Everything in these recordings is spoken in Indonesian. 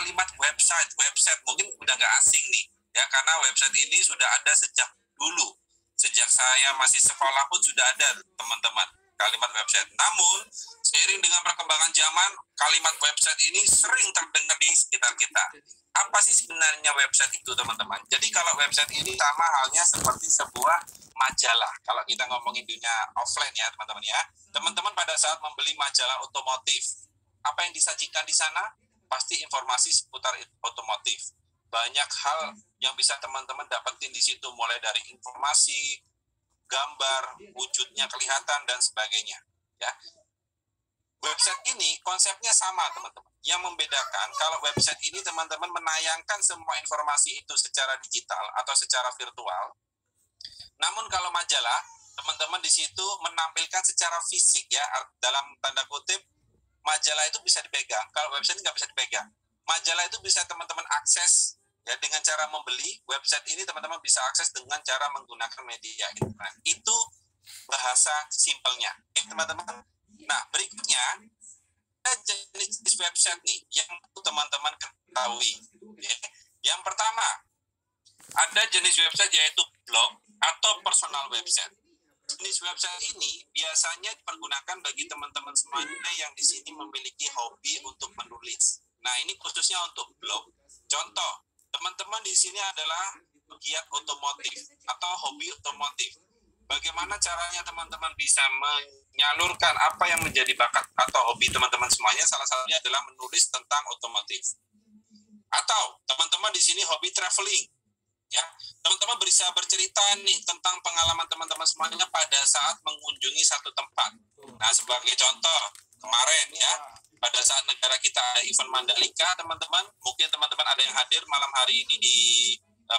kalimat website mungkin udah nggak asing nih, ya, karena website ini sudah ada sejak dulu. Sejak saya masih sekolah pun sudah ada, teman-teman, kalimat website. Namun, seiring dengan perkembangan zaman, kalimat website ini sering terdengar di sekitar kita. Apa sih sebenarnya website itu, teman-teman? Jadi kalau website ini sama halnya seperti sebuah majalah. Kalau kita ngomongin dunia offline ya, teman-teman ya. Teman-teman pada saat membeli majalah otomotif, apa yang disajikan di sana? Pasti informasi seputar otomotif. Banyak hal yang bisa teman-teman dapetin di situ, mulai dari informasi, gambar, wujudnya kelihatan, dan sebagainya. Ya. Website ini konsepnya sama, teman-teman. Yang membedakan, kalau website ini teman-teman menayangkan semua informasi itu secara digital atau secara virtual. Namun kalau majalah, teman-teman di situ menampilkan secara fisik ya, dalam tanda kutip, majalah itu bisa dipegang. Kalau website nggak bisa dipegang. Majalah itu bisa teman-teman akses ya dengan cara membeli. Website ini teman-teman bisa akses dengan cara menggunakan media internet. Itu bahasa simpelnya. Teman-teman. Nah, berikutnya ada jenis website nih yang teman-teman ketahui. Ya. Yang pertama, ada jenis website yaitu blog atau personal website. Jenis website ini biasanya dipergunakan bagi teman-teman semuanya yang di sini memiliki hobi untuk menulis. Nah, ini khususnya untuk blog. Contoh, teman-teman di sini adalah pegiat otomotif atau hobi otomotif. Bagaimana caranya teman-teman bisa menyalurkan apa yang menjadi bakat atau hobi teman-teman semuanya? Salah satunya adalah menulis tentang otomotif. Atau teman-teman di sini hobi traveling. Ya, teman-teman bisa bercerita nih tentang pengalaman teman-teman semuanya pada saat mengunjungi satu tempat. Nah, sebagai contoh, kemarin ya, pada saat negara kita ada event Mandalika, teman-teman, mungkin teman-teman ada yang hadir malam hari ini di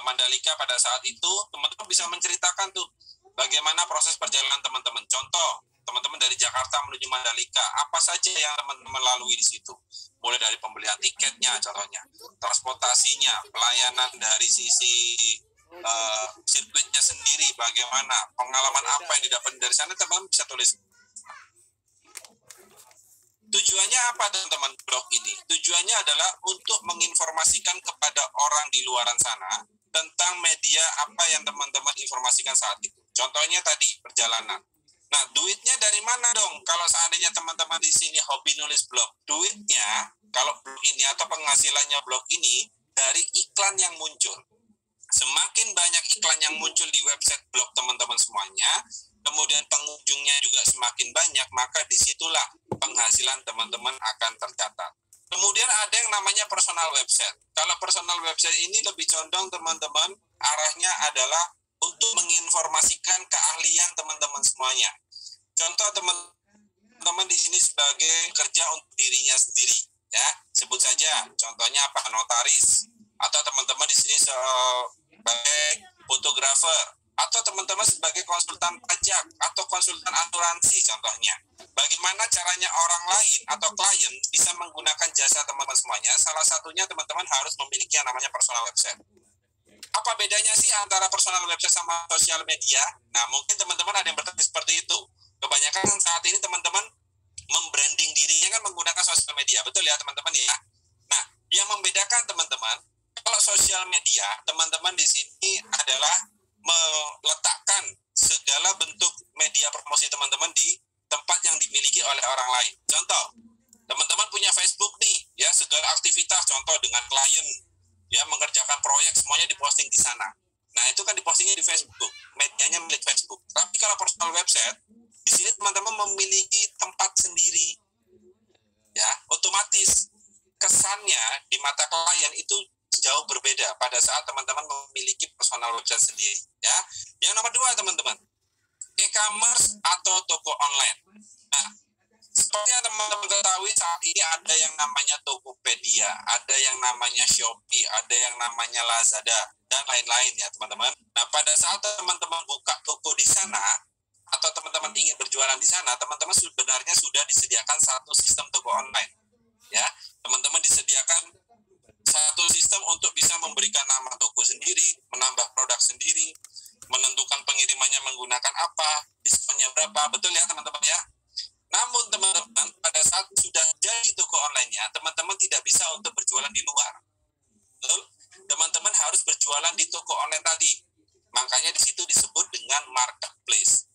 Mandalika pada saat itu, teman-teman bisa menceritakan tuh bagaimana proses perjalanan teman-teman. Contoh, teman-teman dari Jakarta menuju Mandalika, apa saja yang teman-teman lalui di situ? Mulai dari pembelian tiketnya, contohnya, transportasinya, pelayanan dari sisi sirkuitnya sendiri, bagaimana, pengalaman apa yang didapat dari sana, teman-teman bisa tulis. Tujuannya apa, teman-teman, blog ini? Tujuannya adalah untuk menginformasikan kepada orang di luaran sana tentang media apa yang teman-teman informasikan saat itu. Contohnya tadi, perjalanan. Nah, duitnya dari mana dong? Kalau seandainya teman-teman di sini hobi nulis blog, duitnya kalau blog ini atau penghasilannya blog ini dari iklan yang muncul. Semakin banyak iklan yang muncul di website blog teman-teman semuanya, kemudian pengunjungnya juga semakin banyak, maka disitulah penghasilan teman-teman akan tercatat. Kemudian ada yang namanya personal website. Kalau personal website ini lebih condong teman-teman, arahnya adalah untuk menginformasikan keahlian teman-teman semuanya. Contoh teman-teman di sini sebagai kerja untuk dirinya sendiri, ya. Sebut saja, contohnya apa? Notaris, atau teman-teman di sini sebagai fotografer, atau teman-teman sebagai konsultan pajak atau konsultan asuransi, contohnya. Bagaimana caranya orang lain atau klien bisa menggunakan jasa teman-teman semuanya? Salah satunya teman-teman harus memiliki yang namanya personal website. Apa bedanya sih antara personal website sama sosial media? Nah, mungkin teman-teman ada yang bertanya seperti itu. Kebanyakan saat ini teman-teman membranding dirinya kan menggunakan sosial media. Betul ya, teman-teman ya? Nah, yang membedakan teman-teman, kalau sosial media, teman-teman di sini adalah meletakkan segala bentuk media promosi teman-teman di tempat yang dimiliki oleh orang lain. Contoh, teman-teman punya Facebook nih, ya, segala aktivitas, contoh dengan klien, ya, mengerjakan proyek, semuanya diposting di sana. Nah, itu kan dipostingnya di Facebook, medianya milik Facebook. Tapi kalau personal website, di sini teman-teman memiliki tempat sendiri, ya, otomatis kesannya di mata klien itu jauh berbeda pada saat teman-teman memiliki personal website sendiri, ya. Yang nomor 2, teman-teman, e-commerce atau toko online. Nah, seperti yang teman-teman ketahui, saat ini ada yang namanya Tokopedia, ada yang namanya Shopee, ada yang namanya Lazada, dan lain-lain ya, teman-teman. Nah, pada saat teman-teman buka toko di sana, atau teman-teman ingin berjualan di sana, teman-teman sebenarnya sudah disediakan satu sistem toko online. Ya, teman-teman disediakan satu sistem untuk bisa memberikan nama toko sendiri, menambah produk sendiri, menentukan pengirimannya menggunakan apa, diskonnya berapa, betul ya teman-teman ya? Namun teman-teman, pada saat sudah jadi toko online-nya, teman-teman tidak bisa untuk berjualan di luar. toko online tadi. Makanya di situ disebut dengan marketplace.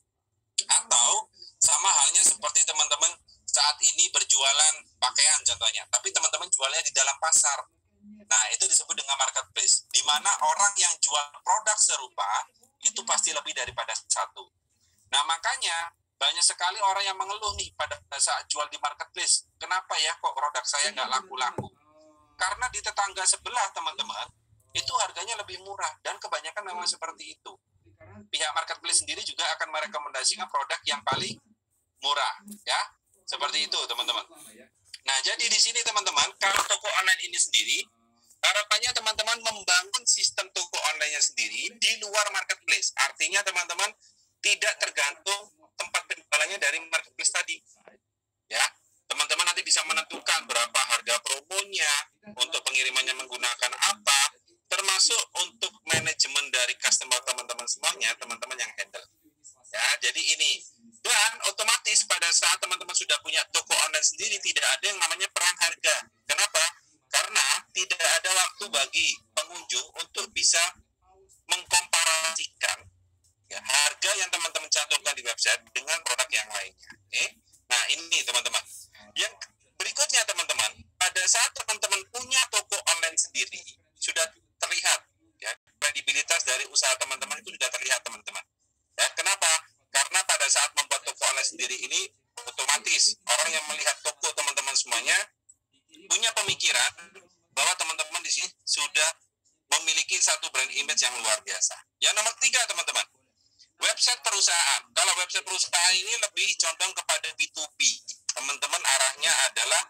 Atau sama halnya seperti teman-teman saat ini berjualan pakaian contohnya, tapi teman-teman jualnya di dalam pasar. Nah, itu disebut dengan marketplace, di mana orang yang jual produk serupa itu pasti lebih daripada satu. Nah, makanya banyak sekali orang yang mengeluh nih pada saat jual di marketplace. Kenapa ya kok produk saya nggak laku-laku? Karena di tetangga sebelah teman-teman, itu harganya lebih murah, dan kebanyakan memang seperti itu. Pihak marketplace sendiri juga akan merekomendasikan produk yang paling murah, ya. Seperti itu, teman-teman. Nah, jadi di sini teman-teman, kalau toko online ini sendiri, harapannya teman-teman membangun sistem toko online-nya sendiri di luar marketplace. Artinya teman-teman tidak tergantung tempat penjualannya dari marketplace tadi. Ya, teman-teman nanti bisa menentukan berapa harga promonya, untuk pengirimannya menggunakan apa, termasuk untuk manajemen dari customer teman-teman semuanya, teman-teman yang handle. Ya, jadi ini. Dan otomatis pada saat teman-teman sudah punya toko online sendiri, tidak ada yang namanya perang harga. Kenapa? Karena tidak ada waktu bagi pengunjung untuk bisa mengkomparasikan ya, harga yang teman-teman cantumkan di website dengan produk yang lainnya. Oke? Nah, ini teman-teman. Yang berikutnya teman-teman, pada saat teman-teman punya toko online sendiri, sudah terlihat ya, kredibilitas dari usaha teman-teman itu sudah terlihat teman-teman. Ya, kenapa? Karena pada saat membuat toko online sendiri ini, otomatis orang yang melihat toko teman-teman semuanya punya pemikiran bahwa teman-teman di sini sudah memiliki satu brand image yang luar biasa. Yang nomor 3 teman-teman, website perusahaan. Kalau website perusahaan ini lebih condong kepada B2B. Teman-teman arahnya adalah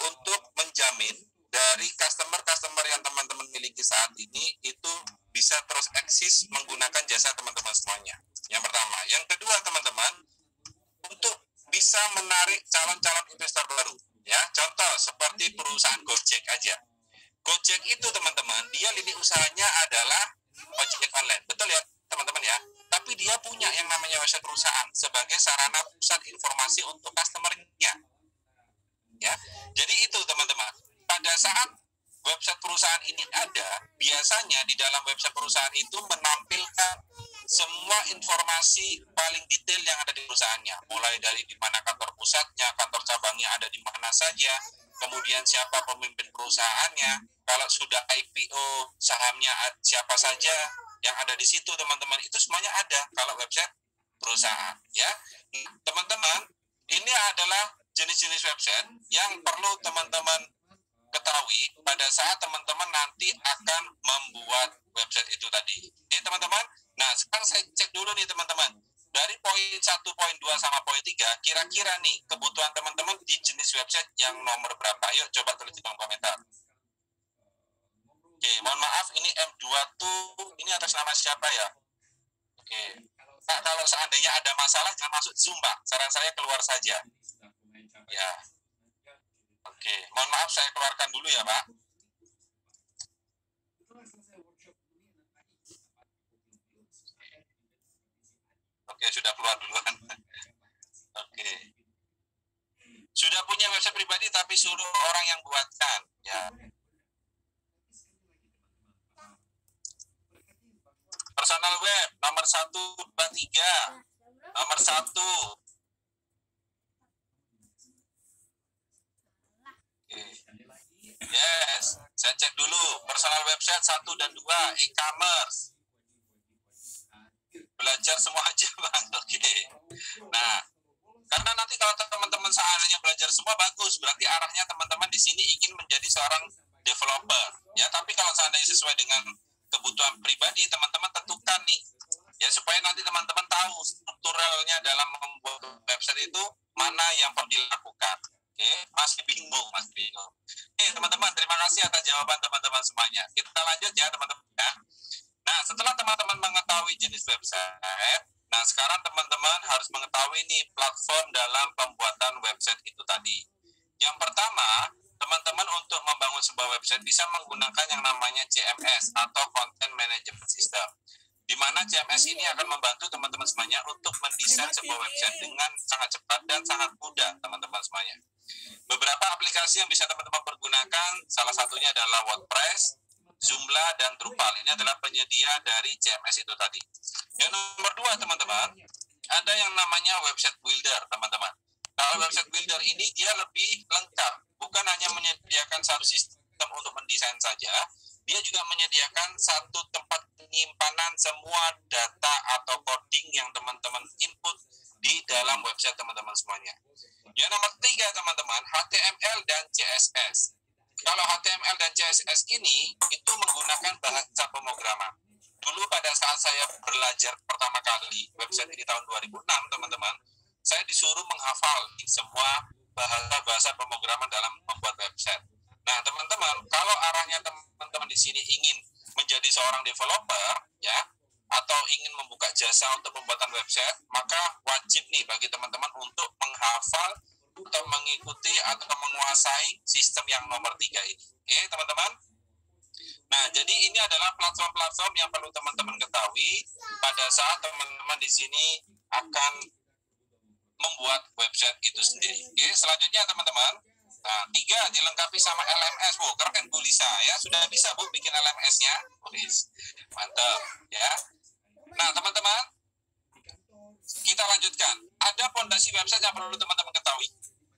untuk menjamin dari customer-customer yang teman-teman miliki saat ini itu bisa terus eksis menggunakan jasa teman-teman semuanya. Yang pertama. Yang kedua teman-teman, untuk bisa menarik calon-calon investor baru. Ya, contoh seperti perusahaan Gojek aja. Gojek itu teman-teman, dia lini usahanya adalah ojek online. Betul ya teman-teman ya? Tapi dia punya yang namanya website perusahaan sebagai sarana pusat informasi untuk customer-nya. Ya, jadi itu teman-teman. Pada saat website perusahaan ini ada, biasanya di dalam website perusahaan itu menampilkan semua informasi paling detail yang ada di perusahaannya, mulai dari di mana kantor pusatnya, kantor cabangnya ada di mana saja, kemudian siapa pemimpin perusahaannya, kalau sudah IPO sahamnya siapa saja yang ada di situ teman-teman, itu semuanya ada kalau website perusahaan. Ya, teman-teman, ini adalah jenis-jenis website yang perlu teman-teman ketahui pada saat teman-teman nanti akan membuat website itu tadi. Oke teman-teman, nah sekarang saya cek dulu nih teman-teman, dari poin 1, poin 2, sama poin 3, kira-kira nih kebutuhan teman-teman di jenis website yang nomor berapa? Yuk coba tulis di kolom komentar. Oke, mohon maaf, ini M2 tuh, ini atas nama siapa ya? Oke, Pak, kalau seandainya ada masalah jangan masuk Zoom Pak, saran saya keluar saja. Ya. Oke, mohon maaf saya keluarkan dulu ya Pak. Oke, sudah keluar duluan. Oke. Sudah punya website pribadi tapi suruh orang yang buatkan. Ya. Personal web nomor 1, 2, 3. Nomor 1. Yes, saya cek dulu. Personal website 1 dan 2, e-commerce. Belajar semua aja Bang. Oke. Nah, karena nanti kalau teman-teman seandainya belajar semua bagus, berarti arahnya teman-teman di sini ingin menjadi seorang developer. Ya, tapi kalau seandainya sesuai dengan kebutuhan pribadi, teman-teman tentukan nih. Ya, supaya nanti teman-teman tahu strukturalnya dalam membuat website itu mana yang perlu dilakukan. Oke, masih bingung. Oke, teman-teman, terima kasih atas jawaban teman-teman semuanya. Kita lanjut ya, teman-teman. Ya. Nah, setelah teman-teman mengetahui jenis website, nah sekarang teman-teman harus mengetahui nih platform dalam pembuatan website itu tadi. Yang pertama, teman-teman untuk membangun sebuah website bisa menggunakan yang namanya CMS atau Content Management System. Di mana CMS ini akan membantu teman-teman semuanya untuk mendesain sebuah website dengan sangat cepat dan sangat mudah, teman-teman semuanya. Beberapa aplikasi yang bisa teman-teman pergunakan, salah satunya adalah WordPress, Joomla dan Drupal. Ini adalah penyedia dari CMS itu tadi. Yang nomor 2, teman-teman, ada yang namanya website builder, teman-teman. Kalau website builder ini dia lebih lengkap, bukan hanya menyediakan satu sistem untuk mendesain saja, dia juga menyediakan satu tempat penyimpanan semua data atau coding yang teman-teman input di dalam website teman-teman semuanya. Yang nomor 3, teman-teman, HTML dan CSS. Kalau HTML dan CSS ini itu menggunakan bahasa pemrograman. Dulu pada saat saya belajar pertama kali website ini tahun 2006, teman-teman, saya disuruh menghafal semua bahasa pemrograman dalam membuat website. Nah, teman-teman, kalau arahnya teman-teman di sini ingin menjadi seorang developer, ya, atau ingin membuka jasa untuk pembuatan website, maka wajib nih bagi teman-teman untuk menghafal atau mengikuti atau menguasai sistem yang nomor 3 ini. Oke, teman-teman? Nah, jadi ini adalah platform-platform yang perlu teman-teman ketahui pada saat teman-teman di sini akan membuat website itu sendiri. Oke, selanjutnya teman-teman, nah, 3 dilengkapi sama LMS. Bu, keren Bu Lisa ya, sudah bisa Bu bikin LMS-nya. Mantap ya. Nah, teman-teman, kita lanjutkan. Ada fondasi website yang perlu teman-teman ketahui.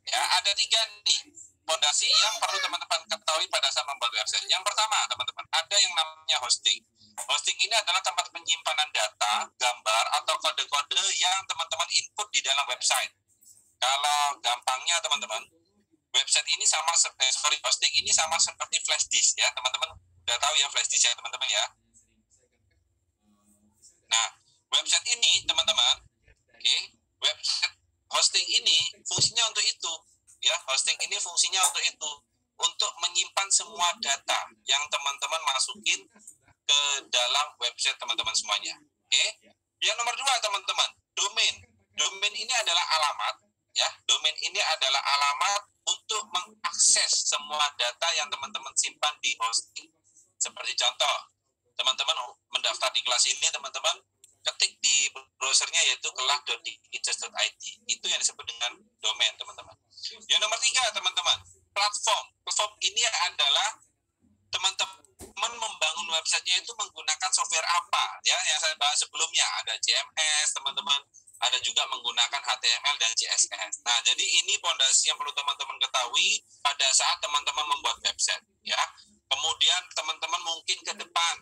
Ya, ada 3 nih fondasi yang perlu teman-teman ketahui pada saat membuat website. Yang pertama, teman-teman, ada yang namanya hosting. Hosting ini adalah tempat penyimpanan data, gambar, atau kode-kode yang teman-teman input di dalam website. Kalau gampangnya, teman-teman, website ini hosting ini sama seperti flash disk ya, teman-teman udah tahu ya flash disk ya, teman-teman ya. Nah, website ini, teman-teman, website hosting ini fungsinya untuk itu, ya. Hosting ini fungsinya untuk itu, untuk menyimpan semua data yang teman-teman masukin ke dalam website teman-teman semuanya. Yang nomor 2, teman-teman, domain. Domain ini adalah alamat, ya. Domain ini adalah alamat untuk mengakses semua data yang teman-teman simpan di hosting. Seperti contoh, teman-teman mendaftar di kelas ini, teman-teman ketik di browsernya yaitu kelas.digitest.id. Itu yang disebut dengan domain, teman-teman. Yang nomor 3, teman-teman, platform. Platform ini adalah teman-teman membangun websitenya itu menggunakan software apa, ya, yang saya bahas sebelumnya. Ada CMS, teman-teman, ada juga menggunakan HTML dan CSS. Nah, jadi ini fondasi yang perlu teman-teman ketahui pada saat teman-teman membuat website, ya. Kemudian teman-teman mungkin ke depan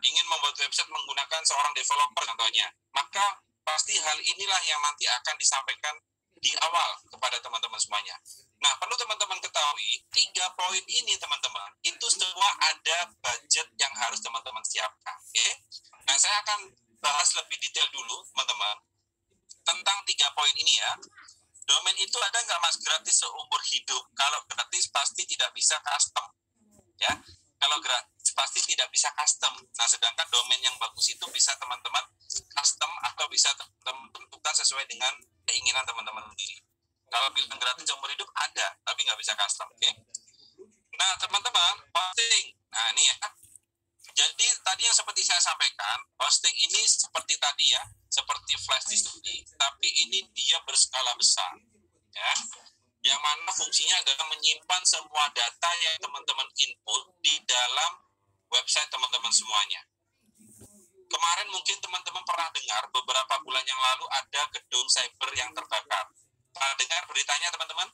ingin membuat website menggunakan seorang developer contohnya, maka pasti hal inilah yang nanti akan disampaikan di awal kepada teman-teman semuanya. Nah, perlu teman-teman ketahui 3 poin ini, teman-teman, itu semua ada budget yang harus teman-teman siapkan. Nah, saya akan bahas lebih detail dulu, teman-teman, tentang 3 poin ini ya. Domain itu ada nggak, Mas, gratis seumur hidup? Kalau gratis pasti tidak bisa custom, ya. Kalau gratis pasti tidak bisa custom. Nah, sedangkan domain yang bagus itu bisa teman-teman custom atau bisa teman-teman tentukan sesuai dengan keinginan teman-teman sendiri. Kalau bilang gratis seumur hidup ada, tapi nggak bisa custom. Nah, teman-teman, hosting. Nah, ini ya. Jadi tadi yang seperti saya sampaikan, hosting ini seperti tadi ya, seperti flash disk tadi, tapi ini dia berskala besar, ya. Yang mana fungsinya adalah menyimpan semua data yang teman-teman input di dalam website teman-teman semuanya. Kemarin mungkin teman-teman pernah dengar beberapa bulan yang lalu ada gedung cyber yang terbakar. Pernah dengar beritanya, teman-teman?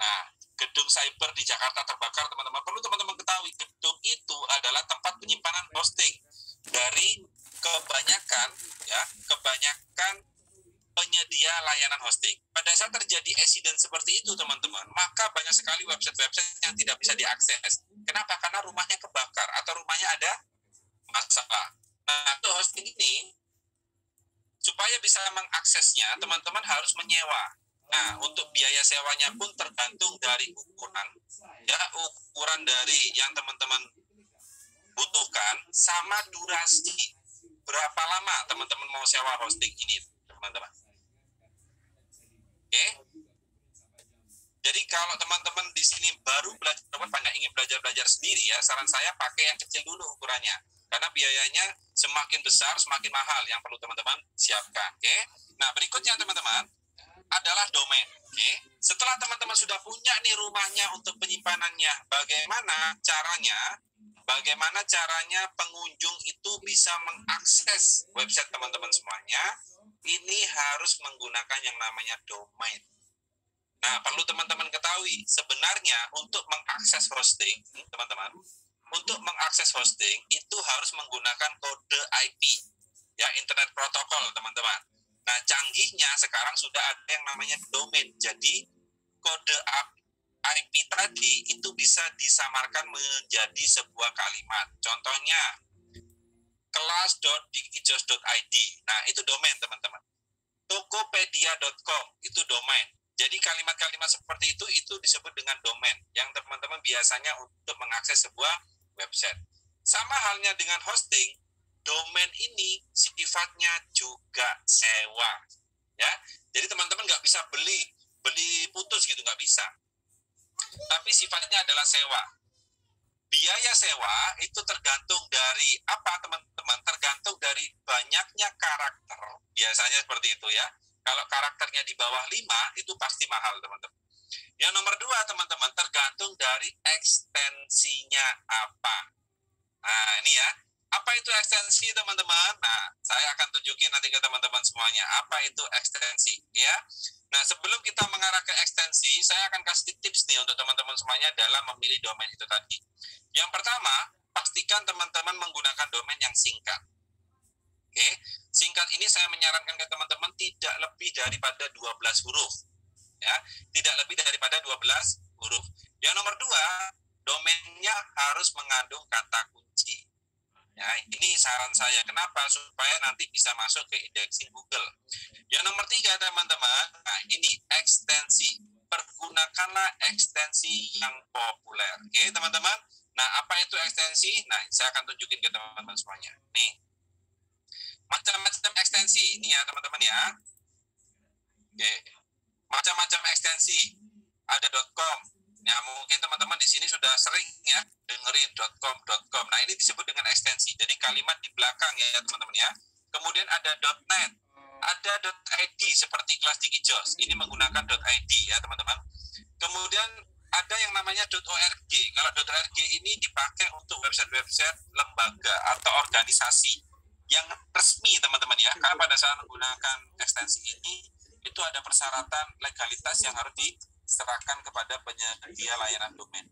Nah, gedung cyber di Jakarta terbakar, teman-teman. Perlu teman-teman ketahui, gedung itu adalah tempat penyimpanan hosting dari kebanyakan penyedia layanan hosting. Pada saat terjadi insiden seperti itu, teman-teman, maka banyak sekali website-website yang tidak bisa diakses. Kenapa? Karena rumahnya kebakar atau rumahnya ada masalah. Nah, untuk hosting ini, supaya bisa mengaksesnya, teman-teman harus menyewa. Nah, untuk biaya sewanya pun tergantung dari ukuran dari yang teman-teman butuhkan sama durasi. Berapa lama teman-teman mau sewa hosting ini, teman-teman? Jadi kalau teman-teman di sini baru belajar web, nggak ingin belajar sendiri ya, saran saya pakai yang kecil dulu ukurannya. Karena biayanya semakin besar, semakin mahal yang perlu teman-teman siapkan. Nah, berikutnya teman-teman adalah domain. Setelah teman-teman sudah punya nih rumahnya untuk penyimpanannya, bagaimana caranya bagaimana caranya pengunjung itu bisa mengakses website teman-teman semuanya, ini harus menggunakan yang namanya domain. Nah, perlu teman-teman ketahui, sebenarnya untuk mengakses hosting, teman-teman, untuk mengakses hosting itu harus menggunakan kode IP, ya, Internet Protocol, teman-teman. Nah, canggihnya sekarang sudah ada yang namanya domain. Jadi, kode IP tadi itu bisa disamarkan menjadi sebuah kalimat. Contohnya, kelas.dikijos.id. Nah, itu domain, teman-teman. Tokopedia.com, itu domain. Jadi kalimat-kalimat seperti itu disebut dengan domain, yang teman-teman biasanya untuk mengakses sebuah website. Sama halnya dengan hosting, domain ini sifatnya juga sewa, ya. Jadi teman-teman nggak bisa beli putus gitu, nggak bisa. Tapi sifatnya adalah sewa. Biaya sewa itu tergantung dari apa, teman-teman? Tergantung dari banyaknya karakter. Biasanya seperti itu, ya. Kalau karakternya di bawah 5, itu pasti mahal, teman-teman. Yang nomor 2, teman-teman, tergantung dari ekstensinya apa. Nah, ini ya. Apa itu ekstensi, teman-teman? Nah, saya akan tunjukin nanti ke teman-teman semuanya. Apa itu ekstensi, ya? Nah, sebelum kita mengarah ke ekstensi, saya akan kasih tips nih untuk teman-teman semuanya dalam memilih domain itu tadi. Yang pertama, pastikan teman-teman menggunakan domain yang singkat. Oke, singkat ini saya menyarankan ke teman-teman tidak lebih daripada 12 huruf. Ya, tidak lebih daripada 12 huruf. Yang nomor 2, domainnya harus mengandung kata kunci. Ya, ini saran saya. Kenapa? Supaya nanti bisa masuk ke indexing Google. Yang nomor 3, teman-teman, nah ini ekstensi. Pergunakanlah ekstensi yang populer. Oke, teman-teman. Nah, apa itu ekstensi? Nah, saya akan tunjukin ke teman-teman semuanya. Nih, macam-macam ekstensi ini ya, teman-teman ya. Oke, macam-macam ekstensi. Ada .com. Ya, mungkin teman-teman di sini sudah sering ya dengerin .com. Nah, ini disebut dengan ekstensi. Jadi kalimat di belakang ya, teman-teman ya. Kemudian ada .net, ada .id seperti kelas Dikijos. Ini menggunakan .id ya, teman-teman. Kemudian ada yang namanya .org. Kalau .org ini dipakai untuk website-website lembaga atau organisasi yang resmi, teman-teman ya. Karena pada saat menggunakan ekstensi ini, itu ada persyaratan legalitas yang harus diserahkan kepada penyedia layanan domain.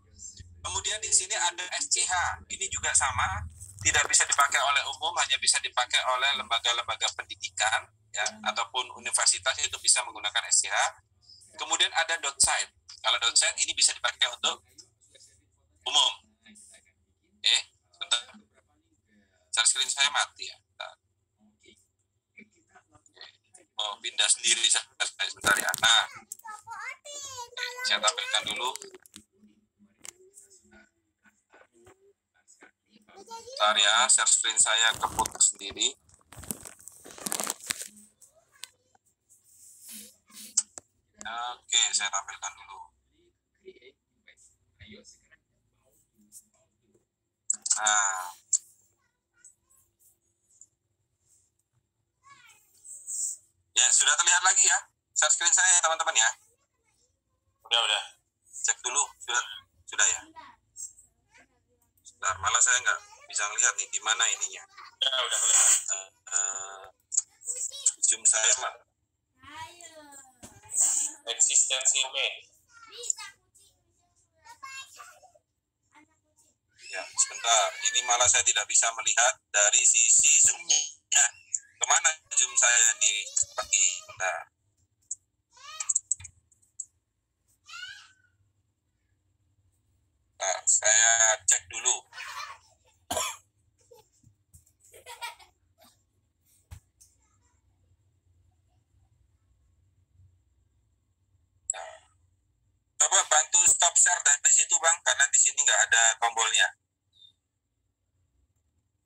Kemudian di sini ada SCH. Ini juga sama, tidak bisa dipakai oleh umum, hanya bisa dipakai oleh lembaga-lembaga pendidikan ya, ataupun universitas itu bisa menggunakan SCH. Kemudian ada .site. Kalau .site ini bisa dipakai untuk umum. Oke, bentar. Share screen saya mati ya. Oh, pindah sendiri saya sebentar ya. Nah, saya tampilkan dulu. Bentar ya, share screen saya keputus sendiri. Oke, saya tampilkan dulu. Nah, ya sudah terlihat lagi ya share screen saya, teman-teman ya. Udah. Cek dulu, sudah ya. Sebentar, malah saya nggak bisa ngelihat nih di mana ininya. Ya, udah kelihatan. Zoom saya mah. Eksistensi main. Ya, sebentar. Ini malah saya tidak bisa melihat dari sisi zoom-nya. Kemana zoom saya nih? Seperti bentar. Nah, saya cek dulu. Coba bantu stop share dari situ, Bang, karena di sini nggak ada tombolnya.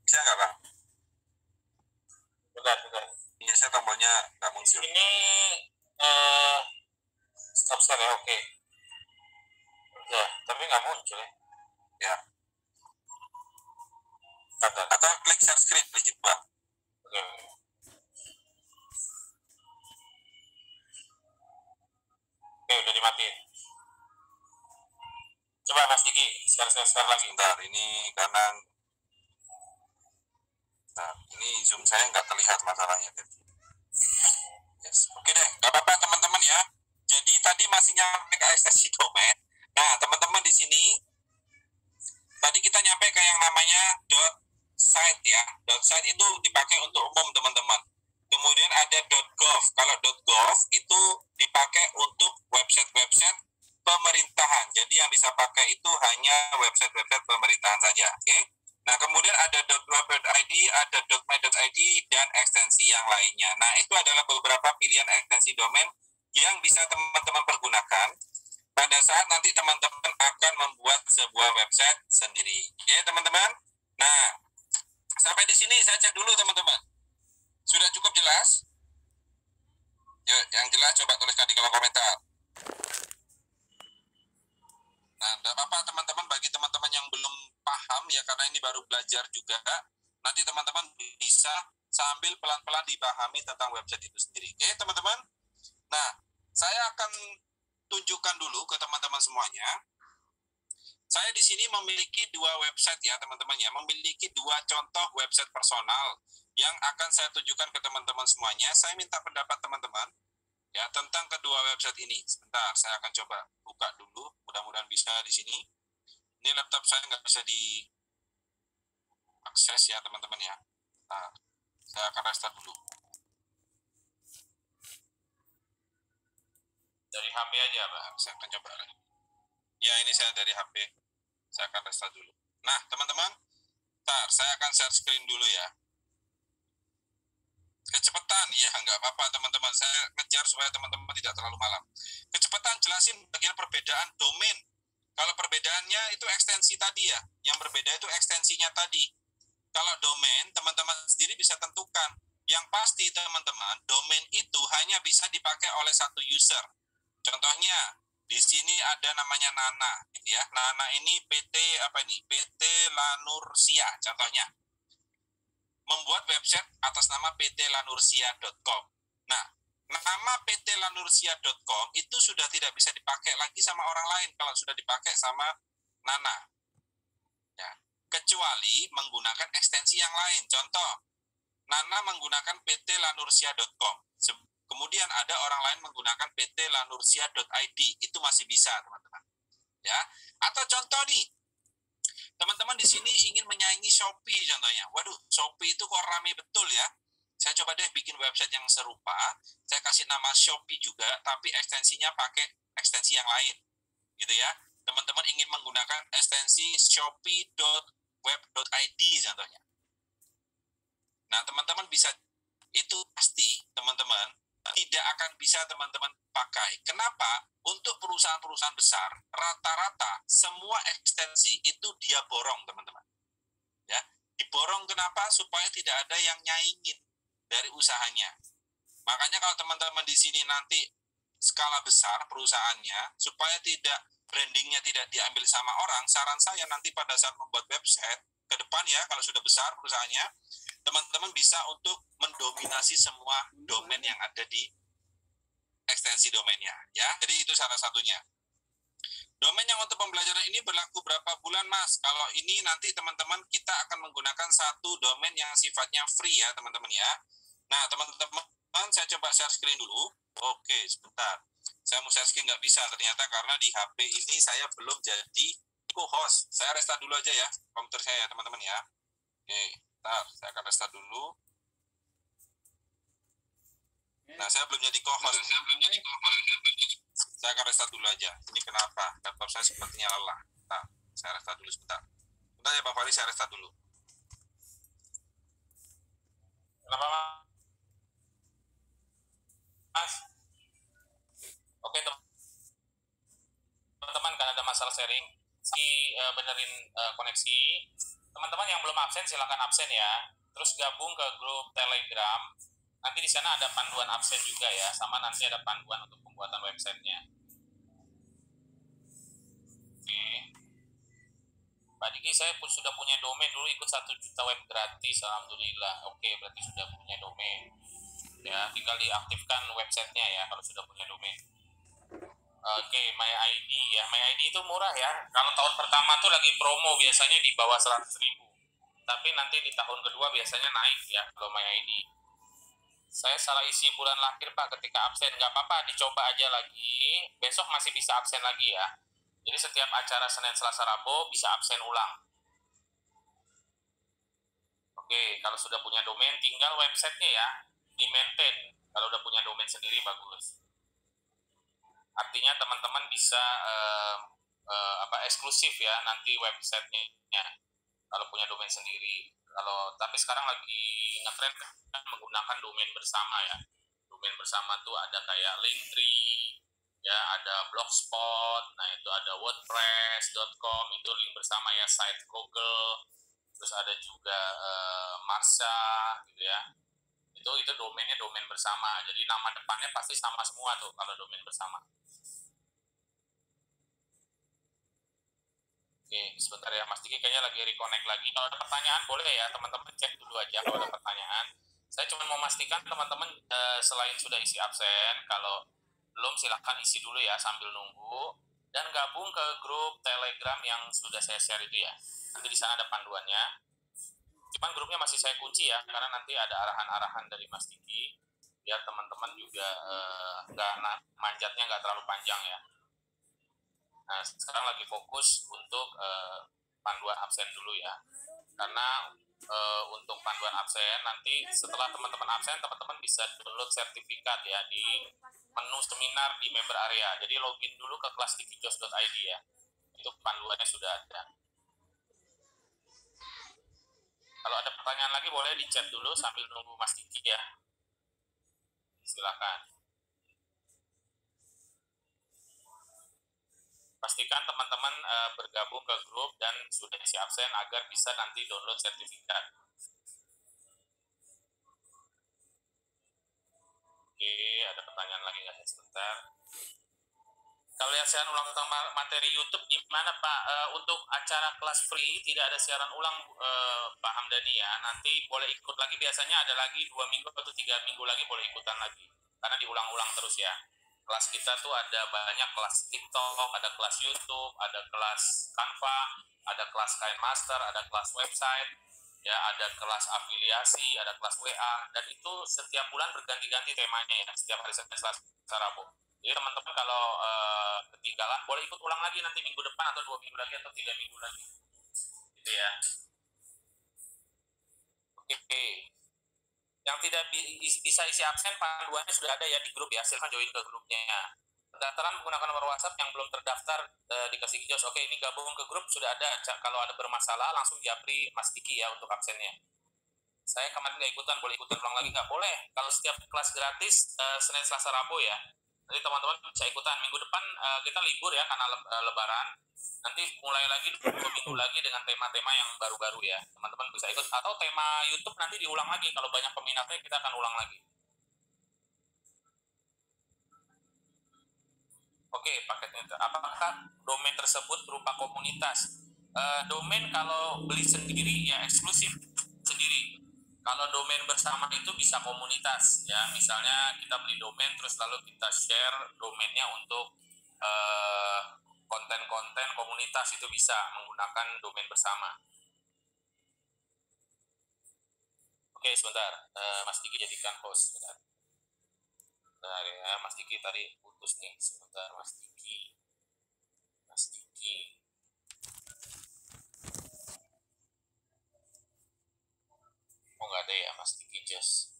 Bisa nggak, Bang? Bentar. Iya, saya tombolnya nggak muncul. Ini stop share ya, oke. Ya, tapi nggak muncul ya. Ya. Atau klik share screen di situ, Bang. Oke. Oke, udah dimatiin. Coba Mas Diki, share share lagi. Bentar, ini karena ini Zoom saya nggak terlihat masalahnya. Yes. Oke deh, nggak apa-apa teman-teman ya. Jadi tadi masih nyampe ke ekstensi domain. Nah, teman-teman di sini tadi kita nyampe ke yang namanya .site ya. .site itu dipakai untuk umum teman-teman. Kemudian ada .gov. Kalau .gov itu dipakai untuk website-website pemerintahan. Jadi yang bisa pakai itu hanya website-website pemerintahan saja. Oke? Nah, kemudian ada .web.id, ada .my.id, dan ekstensi yang lainnya. Nah, itu adalah beberapa pilihan ekstensi domain yang bisa teman-teman pergunakan pada saat nanti teman-teman akan membuat sebuah website sendiri. Oke, teman-teman? Nah, sampai di sini saya cek dulu, teman-teman. Sudah cukup jelas? Yuk, yang jelas coba tuliskan di kolom komentar. Nah, tidak apa-apa teman-teman, bagi teman-teman yang belum paham ya, karena ini baru belajar juga, nanti teman-teman bisa sambil pelan-pelan dipahami tentang website itu sendiri. Oke, teman-teman? Nah, saya akan tunjukkan dulu ke teman-teman semuanya. Saya di sini memiliki dua website ya, teman-teman ya, memiliki dua contoh website personal yang akan saya tunjukkan ke teman-teman semuanya. Saya minta pendapat teman-teman ya tentang kedua website ini. Sebentar, saya akan coba buka dulu. Mudah-mudahan bisa di sini. Ini laptop saya nggak bisa diakses ya teman-teman ya. Nah, saya akan restart dulu. Dari HP aja, Pak. Saya akan coba. Ya, ini saya dari HP. Saya akan restart dulu. Nah, teman-teman, bentar, saya akan share screen dulu ya. Kecepatan, ya nggak apa-apa teman-teman. Saya ngejar supaya teman-teman tidak terlalu malam. Kecepatan, jelasin bagian perbedaan domain. Kalau perbedaannya itu ekstensi tadi ya. Yang berbeda itu ekstensinya tadi. Kalau domain, teman-teman sendiri bisa tentukan. Yang pasti teman-teman, domain itu hanya bisa dipakai oleh satu user. Contohnya, di sini ada namanya Nana, gitu ya. Nana ini PT PT Lanursia, contohnya. Membuat website atas nama ptlanursia.com. Nah, nama ptlanursia.com itu sudah tidak bisa dipakai lagi sama orang lain kalau sudah dipakai sama Nana. Ya, kecuali menggunakan ekstensi yang lain. Contoh, Nana menggunakan ptlanursia.com. Kemudian ada orang lain menggunakan ptlanursia.id. Itu masih bisa, teman-teman. Ya, atau contoh nih, teman-teman di sini ingin menyaingi Shopee contohnya. Waduh, Shopee itu kok rame betul ya. Saya coba deh bikin website yang serupa. Saya kasih nama Shopee juga, tapi ekstensinya pakai ekstensi yang lain. Gitu ya. Teman-teman ingin menggunakan ekstensi shopee.web.id contohnya. Nah, teman-teman bisa, itu pasti teman-teman tidak akan bisa teman-teman pakai. Kenapa? Untuk perusahaan-perusahaan besar, rata-rata semua ekstensi itu dia borong, teman-teman. Ya, diborong kenapa? Supaya tidak ada yang nyaingin dari usahanya. Makanya kalau teman-teman di sini nanti skala besar perusahaannya, supaya tidak brandingnya tidak diambil sama orang, saran saya nanti pada saat membuat website ke depan ya, kalau sudah besar perusahaannya, teman-teman bisa untuk mendominasi semua domain yang ada di ekstensi domainnya ya. Jadi itu salah satunya. Domain yang untuk pembelajaran ini berlaku berapa bulan, Mas? Kalau ini nanti teman-teman kita akan menggunakan satu domain yang sifatnya free ya, teman-teman ya. Nah, teman-teman saya coba share screen dulu. Oke, sebentar. Saya mau share screen nggak bisa ternyata karena di HP ini saya belum jadi co-host. Saya restart dulu aja ya komputer saya ya, teman-teman ya. Oke, bentar, saya akan restart dulu. Nah, saya belum jadi co-host. Saya akan restart dulu aja. Ini kenapa? Laptop saya sepertinya lelah. Nah, saya restart dulu sebentar. Bentar ya Bang Fahri, saya restart dulu. Kenapa, Mas? Oke, teman-teman, kan ada masalah sharing. Benerin koneksi. Teman-teman yang belum absen, silakan absen ya. Terus gabung ke grup Telegram. Nanti di sana ada panduan absen juga ya, sama nanti ada panduan untuk pembuatan websitenya. Oke. Pak Diki, saya sudah punya domain dulu, ikut 1 juta web gratis, alhamdulillah. Oke, berarti sudah punya domain. Ya, tinggal diaktifkan websitenya ya kalau sudah punya domain. Oke, MyID ya. MyID itu murah ya. Kalau tahun pertama tuh lagi promo biasanya di bawah 100.000. Tapi nanti di tahun kedua biasanya naik ya kalau MyID. Saya salah isi bulan lahir Pak ketika absen. Nggak apa-apa, dicoba aja lagi. Besok masih bisa absen lagi ya. Jadi setiap acara Senin, Selasa, Rabu bisa absen ulang. Oke, kalau sudah punya domain tinggal websitenya ya di-maintain. Kalau udah punya domain sendiri bagus. Artinya teman-teman bisa eksklusif ya nanti websitenya kalau punya domain sendiri. Kalau tapi sekarang lagi ngetren kan menggunakan domain bersama ya. Domain bersama tuh ada kayak Linktree, ya ada Blogspot, nah itu ada WordPress.com, itu link bersama ya, site Google, terus ada juga Marsha gitu ya. Itu domainnya domain bersama. Jadi nama depannya pasti sama semua tuh kalau domain bersama. Oke, sebentar ya Mas Diki, kayaknya lagi reconnect lagi. Kalau ada pertanyaan boleh ya teman-teman cek dulu aja kalau ada pertanyaan. Saya cuma mau memastikan teman-teman selain sudah isi absen, kalau belum silahkan isi dulu ya sambil nunggu dan gabung ke grup Telegram yang sudah saya share itu ya. Nanti di sana ada panduannya. Cuman grupnya masih saya kunci ya karena nanti ada arahan-arahan dari Mas Diki biar teman-teman juga nggak manjatnya nggak terlalu panjang ya. Nah, sekarang lagi fokus untuk panduan absen dulu ya. Karena untuk panduan absen nanti setelah teman-teman absen, teman-teman bisa download sertifikat ya di menu seminar di member area. Jadi login dulu ke kelasdikijos.id ya. Itu panduannya sudah ada. Kalau ada pertanyaan lagi boleh di chat dulu sambil nunggu Mas Diki ya. Silakan. Pastikan teman-teman bergabung ke grup dan sudah isi absen agar bisa nanti download sertifikat. Oke, ada pertanyaan lagi nggak? Sebentar. Kalau yang siaran ulang tentang materi YouTube gimana Pak? Untuk acara kelas free tidak ada siaran ulang Pak Hamdani ya. Nanti boleh ikut lagi, biasanya ada lagi 2 minggu atau 3 minggu lagi boleh ikutan lagi. Karena diulang-ulang terus ya. Kelas kita tuh ada banyak kelas TikTok, ada kelas YouTube, ada kelas Canva, ada kelas KineMaster, ada kelas website, ya ada kelas afiliasi, ada kelas WA, dan itu setiap bulan berganti-ganti temanya ya, setiap hari Senin, Selasa, Rabu. Jadi teman-teman kalau ketinggalan boleh ikut ulang lagi nanti minggu depan atau 2 minggu lagi atau 3 minggu lagi, gitu ya. Oke. Yang tidak bisa isi absen panduannya sudah ada ya di grup ya, silahkan join ke grupnya. Pendaftaran menggunakan nomor WhatsApp yang belum terdaftar dikasih jos. Oke, ini gabung ke grup sudah ada. Kalau ada bermasalah langsung japri Mas Diki ya untuk absennya. Saya kemarin nggak ikutan, boleh ikutan ulang lagi nggak? Boleh. Kalau setiap kelas gratis Senin, Selasa, Rabu ya. Nanti teman-teman bisa ikutan. Minggu depan kita libur ya karena Lebaran. Nanti mulai lagi 2 minggu lagi dengan tema-tema yang baru-baru ya. Teman-teman bisa ikut. Atau tema YouTube nanti diulang lagi. Kalau banyak peminatnya kita akan ulang lagi. Oke, paketnya itu. Apakah domain tersebut berupa komunitas? Domain kalau beli sendiri ya eksklusif sendiri. Kalau domain bersama itu bisa komunitas ya. Misalnya kita beli domain terus lalu kita share domainnya untuk konten-konten komunitas, itu bisa menggunakan domain bersama. Oke, sebentar. Mas Diki jadikan host. Sebentar. Bentar ya, Mas Diki tadi putus nih. Sebentar, Mas Diki. Mas Diki. Oh, nggak ada ya, Mas Diki Just.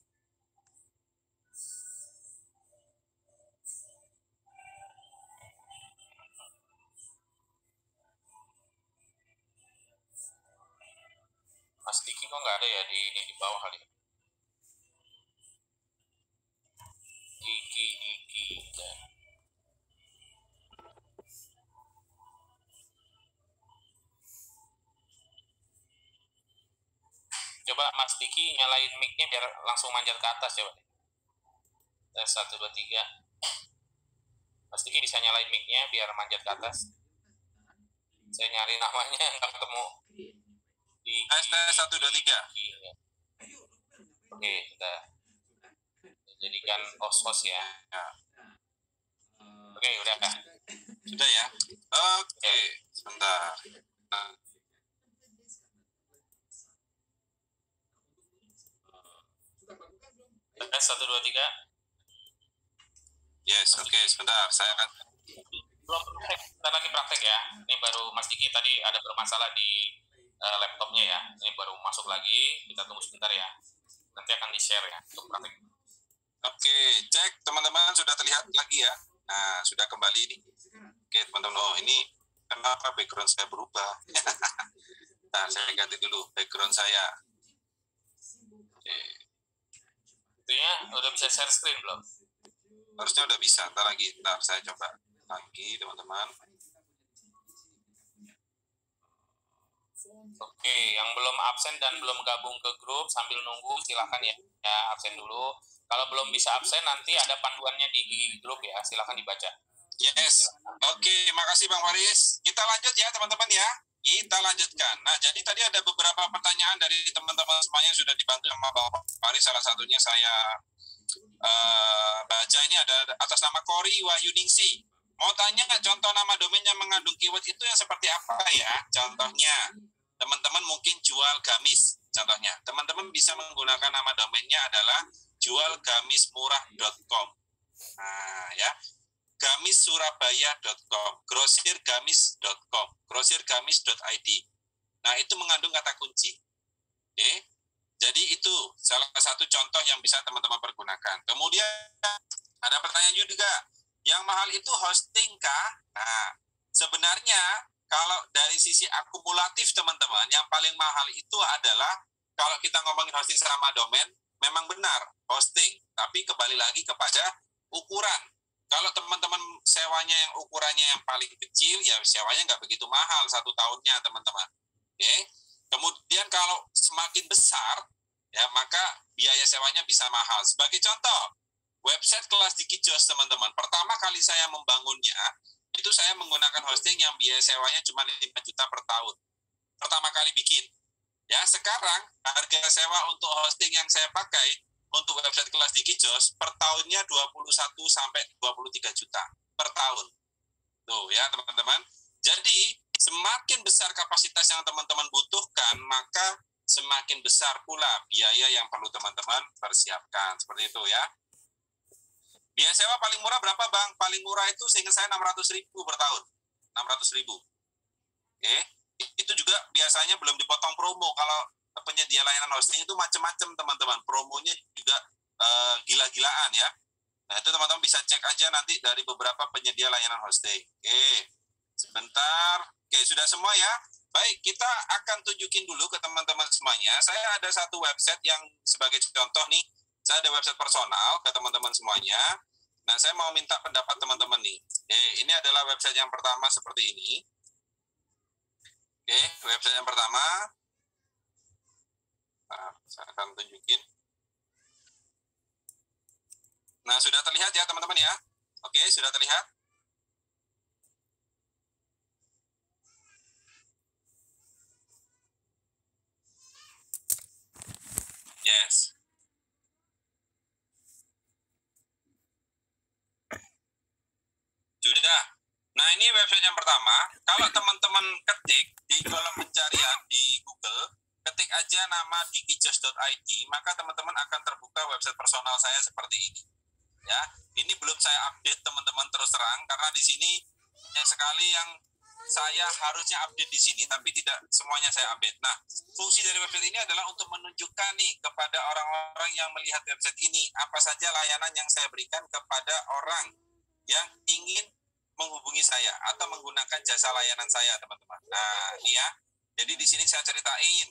Mas Diki kok nggak ada ya di bawah kali. Diki. Dan coba Mas Diki nyalain mic-nya biar langsung manjat ke atas coba. Tes 1, 2, 3. Mas Diki bisa nyalain mic-nya biar manjat ke atas. Saya nyari namanya nggak ketemu. Tes 1, 2, 3. Oke, kita jadikan host ya. Oke, udah. Sudah ya? Oke, sebentar. Nah, tes 1, 2, 3. yes, oke, sebentar. Saya akan Belum praktek, kita lagi praktek ya. Ini baru Mas Diki tadi ada bermasalah di laptopnya ya. Ini baru masuk lagi, kita tunggu sebentar ya. Nanti akan di-share ya untuk praktek. Oke, cek teman-teman sudah terlihat lagi ya. Nah, sudah kembali ini. Oke, teman-teman. Oh, ini kenapa background saya berubah? Nah, saya ganti dulu background saya. Oke. Itunya udah bisa share screen belum? Harusnya udah bisa. Ntar lagi, ntar saya coba lagi, teman-teman. Oke, yang belum absen dan belum gabung ke grup sambil nunggu silahkan ya absen dulu. Kalau belum bisa absen nanti ada panduannya di grup ya, silahkan dibaca. Yes, oke, makasih Bang Faris. Kita lanjut ya teman-teman ya. Kita lanjutkan. Nah, jadi tadi ada beberapa pertanyaan dari teman-teman semuanya yang sudah dibantu sama Bang Faris. Salah satunya saya baca ini ada atas nama Kori Wahyuningsi. Mau tanya nggak contoh nama domain yang mengandung keyword itu yang seperti apa ya? Contohnya, teman-teman mungkin jual gamis. Contohnya, teman-teman bisa menggunakan nama domainnya adalah jualgamismurah.com. Nah, ya. gamissurabaya.com, grosirgamis.com, grosirgamis.id. Nah, itu mengandung kata kunci. Oke. Jadi itu salah satu contoh yang bisa teman-teman pergunakan. Kemudian ada pertanyaan juga, yang mahal itu hosting kah? Nah, sebenarnya kalau dari sisi akumulatif teman-teman, yang paling mahal itu adalah kalau kita ngomongin hosting sama domain, memang benar hosting, tapi kembali lagi kepada ukuran. Kalau teman-teman sewanya yang ukurannya yang paling kecil, ya sewanya nggak begitu mahal 1 tahunnya teman-teman. Oke. Kemudian kalau semakin besar, ya maka biaya sewanya bisa mahal. Sebagai contoh, website kelas Dikijos teman-teman. Pertama kali saya membangunnya, itu saya menggunakan hosting yang biaya sewanya cuma 5 juta per tahun. Pertama kali bikin. Ya, sekarang harga sewa untuk hosting yang saya pakai untuk website kelas Dikijos per tahunnya 21 sampai 23 juta per tahun. Tuh ya teman-teman. Jadi semakin besar kapasitas yang teman-teman butuhkan, maka semakin besar pula biaya yang perlu teman-teman persiapkan. Seperti itu ya. Biaya sewa paling murah berapa Bang? Paling murah itu seingat saya 600.000 per tahun. 600.000. Oke. Itu juga biasanya belum dipotong promo. Kalau penyedia layanan hosting itu macam-macam teman-teman, promonya juga gila-gilaan ya. Nah itu teman-teman bisa cek aja nanti dari beberapa penyedia layanan hosting. Oke, sebentar. Oke, sudah semua ya. Baik, kita akan tunjukin dulu ke teman-teman semuanya. Saya ada satu website yang sebagai contoh nih, saya ada website personal ke teman-teman semuanya. Nah saya mau minta pendapat teman-teman nih. Oke, ini adalah website yang pertama seperti ini. Oke, website yang pertama. Nah, saya akan tunjukin. Nah, sudah terlihat ya teman-teman ya? Oke, sudah terlihat? Yes. Sudah. Nah, ini website yang pertama. Kalau teman-teman ketik di kolom pencarian di Google, ketik aja nama dikijos.id, maka teman-teman akan terbuka website personal saya seperti ini. Ya, ini belum saya update teman-teman terus terang karena di sini banyak sekali yang saya harusnya update di sini tapi tidak semuanya saya update. Nah, fungsi dari website ini adalah untuk menunjukkan nih kepada orang-orang yang melihat website ini apa saja layanan yang saya berikan kepada orang yang ingin menghubungi saya atau menggunakan jasa layanan saya, teman-teman. Nah, ini ya. Jadi di sini saya ceritain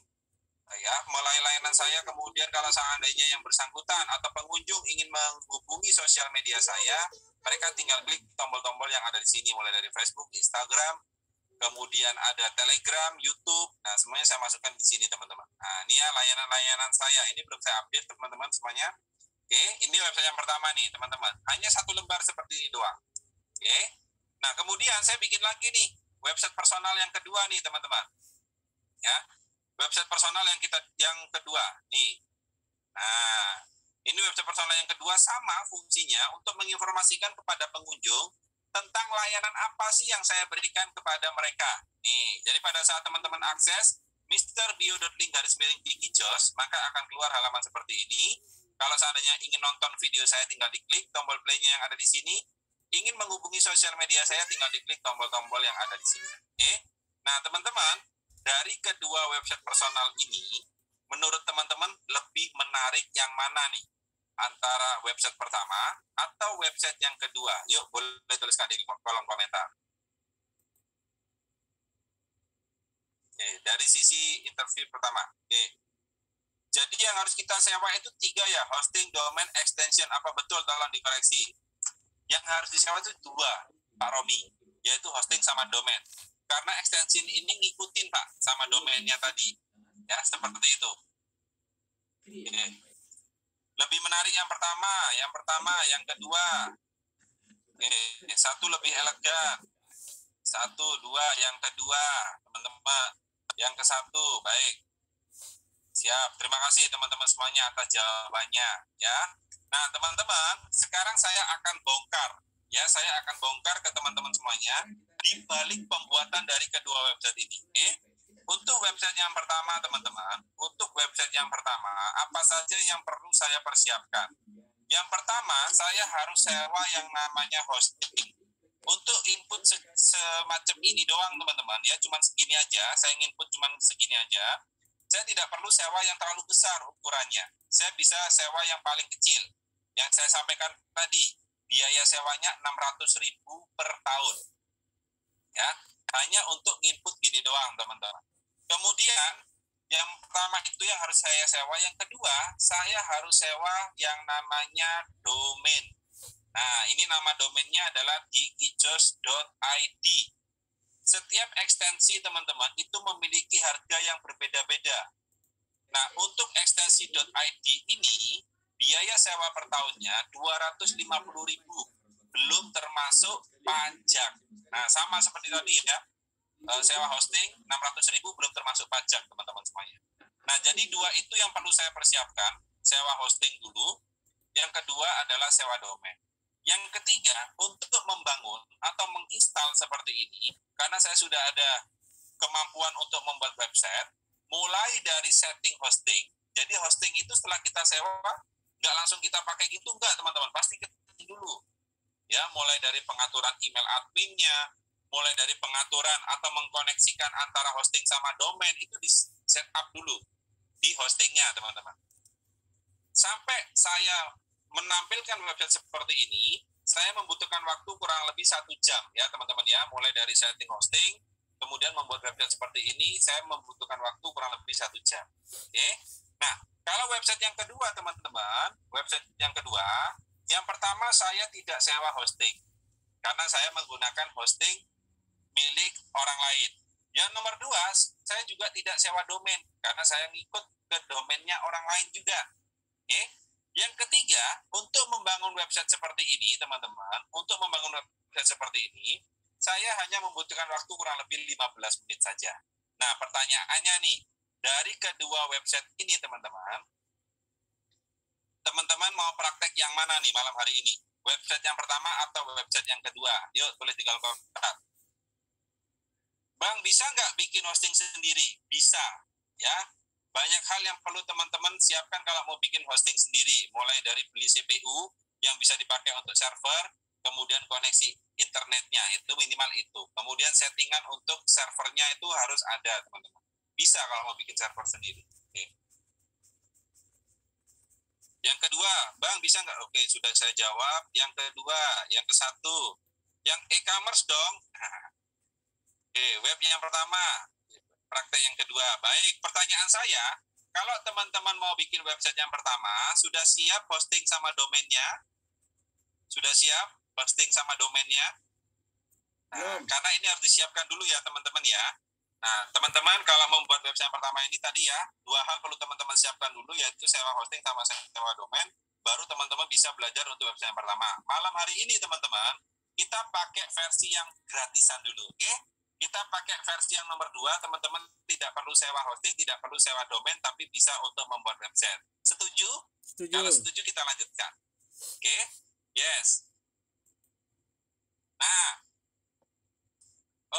ya, mulai layanan saya, kemudian kalau seandainya yang bersangkutan atau pengunjung ingin menghubungi sosial media saya, mereka tinggal klik tombol-tombol yang ada di sini, mulai dari Facebook, Instagram, kemudian ada Telegram, YouTube. Nah, semuanya saya masukkan di sini, teman-teman. Nah, ini ya layanan-layanan saya. Ini belum saya update, teman-teman semuanya. Oke, ini website yang pertama nih, teman-teman. Hanya 1 lembar seperti ini doang. Oke. Nah, kemudian saya bikin lagi nih website personal yang kedua nih, teman-teman. Ya. Website personal yang kedua nih. Nah, ini website personal yang kedua sama fungsinya untuk menginformasikan kepada pengunjung tentang layanan apa sih yang saya berikan kepada mereka. Nih, jadi pada saat teman-teman akses mrbio.link_pikijos, maka akan keluar halaman seperti ini. Kalau seandainya ingin nonton video saya, tinggal diklik tombol play-nya yang ada di sini. Ingin menghubungi sosial media saya, tinggal diklik tombol-tombol yang ada di sini. Oke? Nah, teman-teman, dari kedua website personal ini, menurut teman-teman lebih menarik yang mana nih? Antara website pertama atau website yang kedua? Yuk, boleh tuliskan di kolom komentar. Oke, dari sisi interview pertama. Oke. Jadi yang harus kita sewa itu 3 ya, hosting, domain, extension. Apa betul? Tolong dikoreksi. Yang harus disewa itu 2, Pak Romi, yaitu hosting sama domain. Karena extension ini ngikutin Pak sama domainnya tadi. Ya, seperti itu. Oke. Lebih menarik yang pertama, yang kedua. Satu lebih elegan. 1, 2, yang kedua, teman-teman. Yang ke 1, baik. Siap, terima kasih teman-teman semuanya atas jawabannya. Ya. Nah, teman-teman, sekarang saya akan bongkar. Ya, saya akan bongkar ke teman-teman semuanya di balik pembuatan dari kedua website ini. Untuk website yang pertama, teman-teman, apa saja yang perlu saya persiapkan? Yang pertama, saya harus sewa yang namanya hosting. Untuk input semacam ini doang, teman-teman, ya, cuma segini aja. Saya input cuma segini aja. Saya tidak perlu sewa yang terlalu besar ukurannya. Saya bisa sewa yang paling kecil. Yang saya sampaikan tadi, biaya sewanya 600.000 per tahun. Ya, hanya untuk input gini doang, teman-teman. Kemudian yang pertama itu yang harus saya sewa, yang kedua saya harus sewa yang namanya domain. Nah, ini nama domainnya adalah pikijos.id. Setiap ekstensi teman-teman itu memiliki harga yang berbeda-beda. Nah, untuk ekstensi.id ini biaya sewa per tahunnya 250.000, belum termasuk pajak. Nah, sama seperti tadi ya. Sewa hosting 600.000 belum termasuk pajak, teman-teman semuanya. Nah, jadi 2 itu yang perlu saya persiapkan, sewa hosting dulu. Yang kedua adalah sewa domain. Yang ketiga, untuk membangun atau menginstal seperti ini, karena saya sudah ada kemampuan untuk membuat website, mulai dari setting hosting. Jadi hosting itu setelah kita sewa, nggak langsung kita pakai gitu, enggak teman-teman, pasti kita dulu. Ya, mulai dari pengaturan email adminnya, mulai dari pengaturan atau mengkoneksikan antara hosting sama domain, itu di set up dulu di hostingnya, teman-teman. Sampai saya menampilkan website seperti ini, saya membutuhkan waktu kurang lebih 1 jam ya, teman-teman ya. Mulai dari setting hosting, kemudian membuat website seperti ini, saya membutuhkan waktu kurang lebih 1 jam. Oke. Nah, kalau website yang kedua, teman-teman, yang pertama saya tidak sewa hosting, karena saya menggunakan hosting milik orang lain. Yang nomor 2, saya juga tidak sewa domain, karena saya ngikut ke domainnya orang lain juga. Oke. Yang ketiga, untuk membangun website seperti ini, teman-teman, saya hanya membutuhkan waktu kurang lebih 15 menit saja. Nah, pertanyaannya nih, dari kedua website ini, teman-teman mau praktek yang mana nih malam hari ini? Website yang pertama atau website yang kedua? Yuk, tulis di kolom komentar. Bang, bisa nggak bikin hosting sendiri? Bisa, ya. Banyak hal yang perlu teman-teman siapkan kalau mau bikin hosting sendiri. Mulai dari beli CPU yang bisa dipakai untuk server, kemudian koneksi internetnya, itu minimal itu. Kemudian settingan untuk servernya itu harus ada, teman-teman. Bisa kalau mau bikin server sendiri. Oke. Yang kedua, Bang, bisa nggak? Oke, sudah saya jawab. Yang kedua, yang ke 1, yang e-commerce dong. Oke, web yang pertama. Praktek yang kedua. Baik, pertanyaan saya, kalau teman-teman mau bikin website yang pertama, sudah siap hosting sama domainnya? Sudah siap hosting sama domainnya? Nah, karena ini harus disiapkan dulu ya, teman-teman ya. Nah, teman-teman kalau membuat website yang pertama ini tadi ya, 2 hal perlu teman-teman siapkan dulu, yaitu sewa hosting sama sewa domain, baru teman-teman bisa belajar untuk website yang pertama. Malam hari ini, teman-teman, kita pakai versi yang gratisan dulu, oke? Kita pakai versi yang nomor 2, teman-teman tidak perlu sewa hosting, tidak perlu sewa domain, tapi bisa untuk membuat website. Setuju? Setuju. Kalau setuju kita lanjutkan. Oke? Yes. Nah,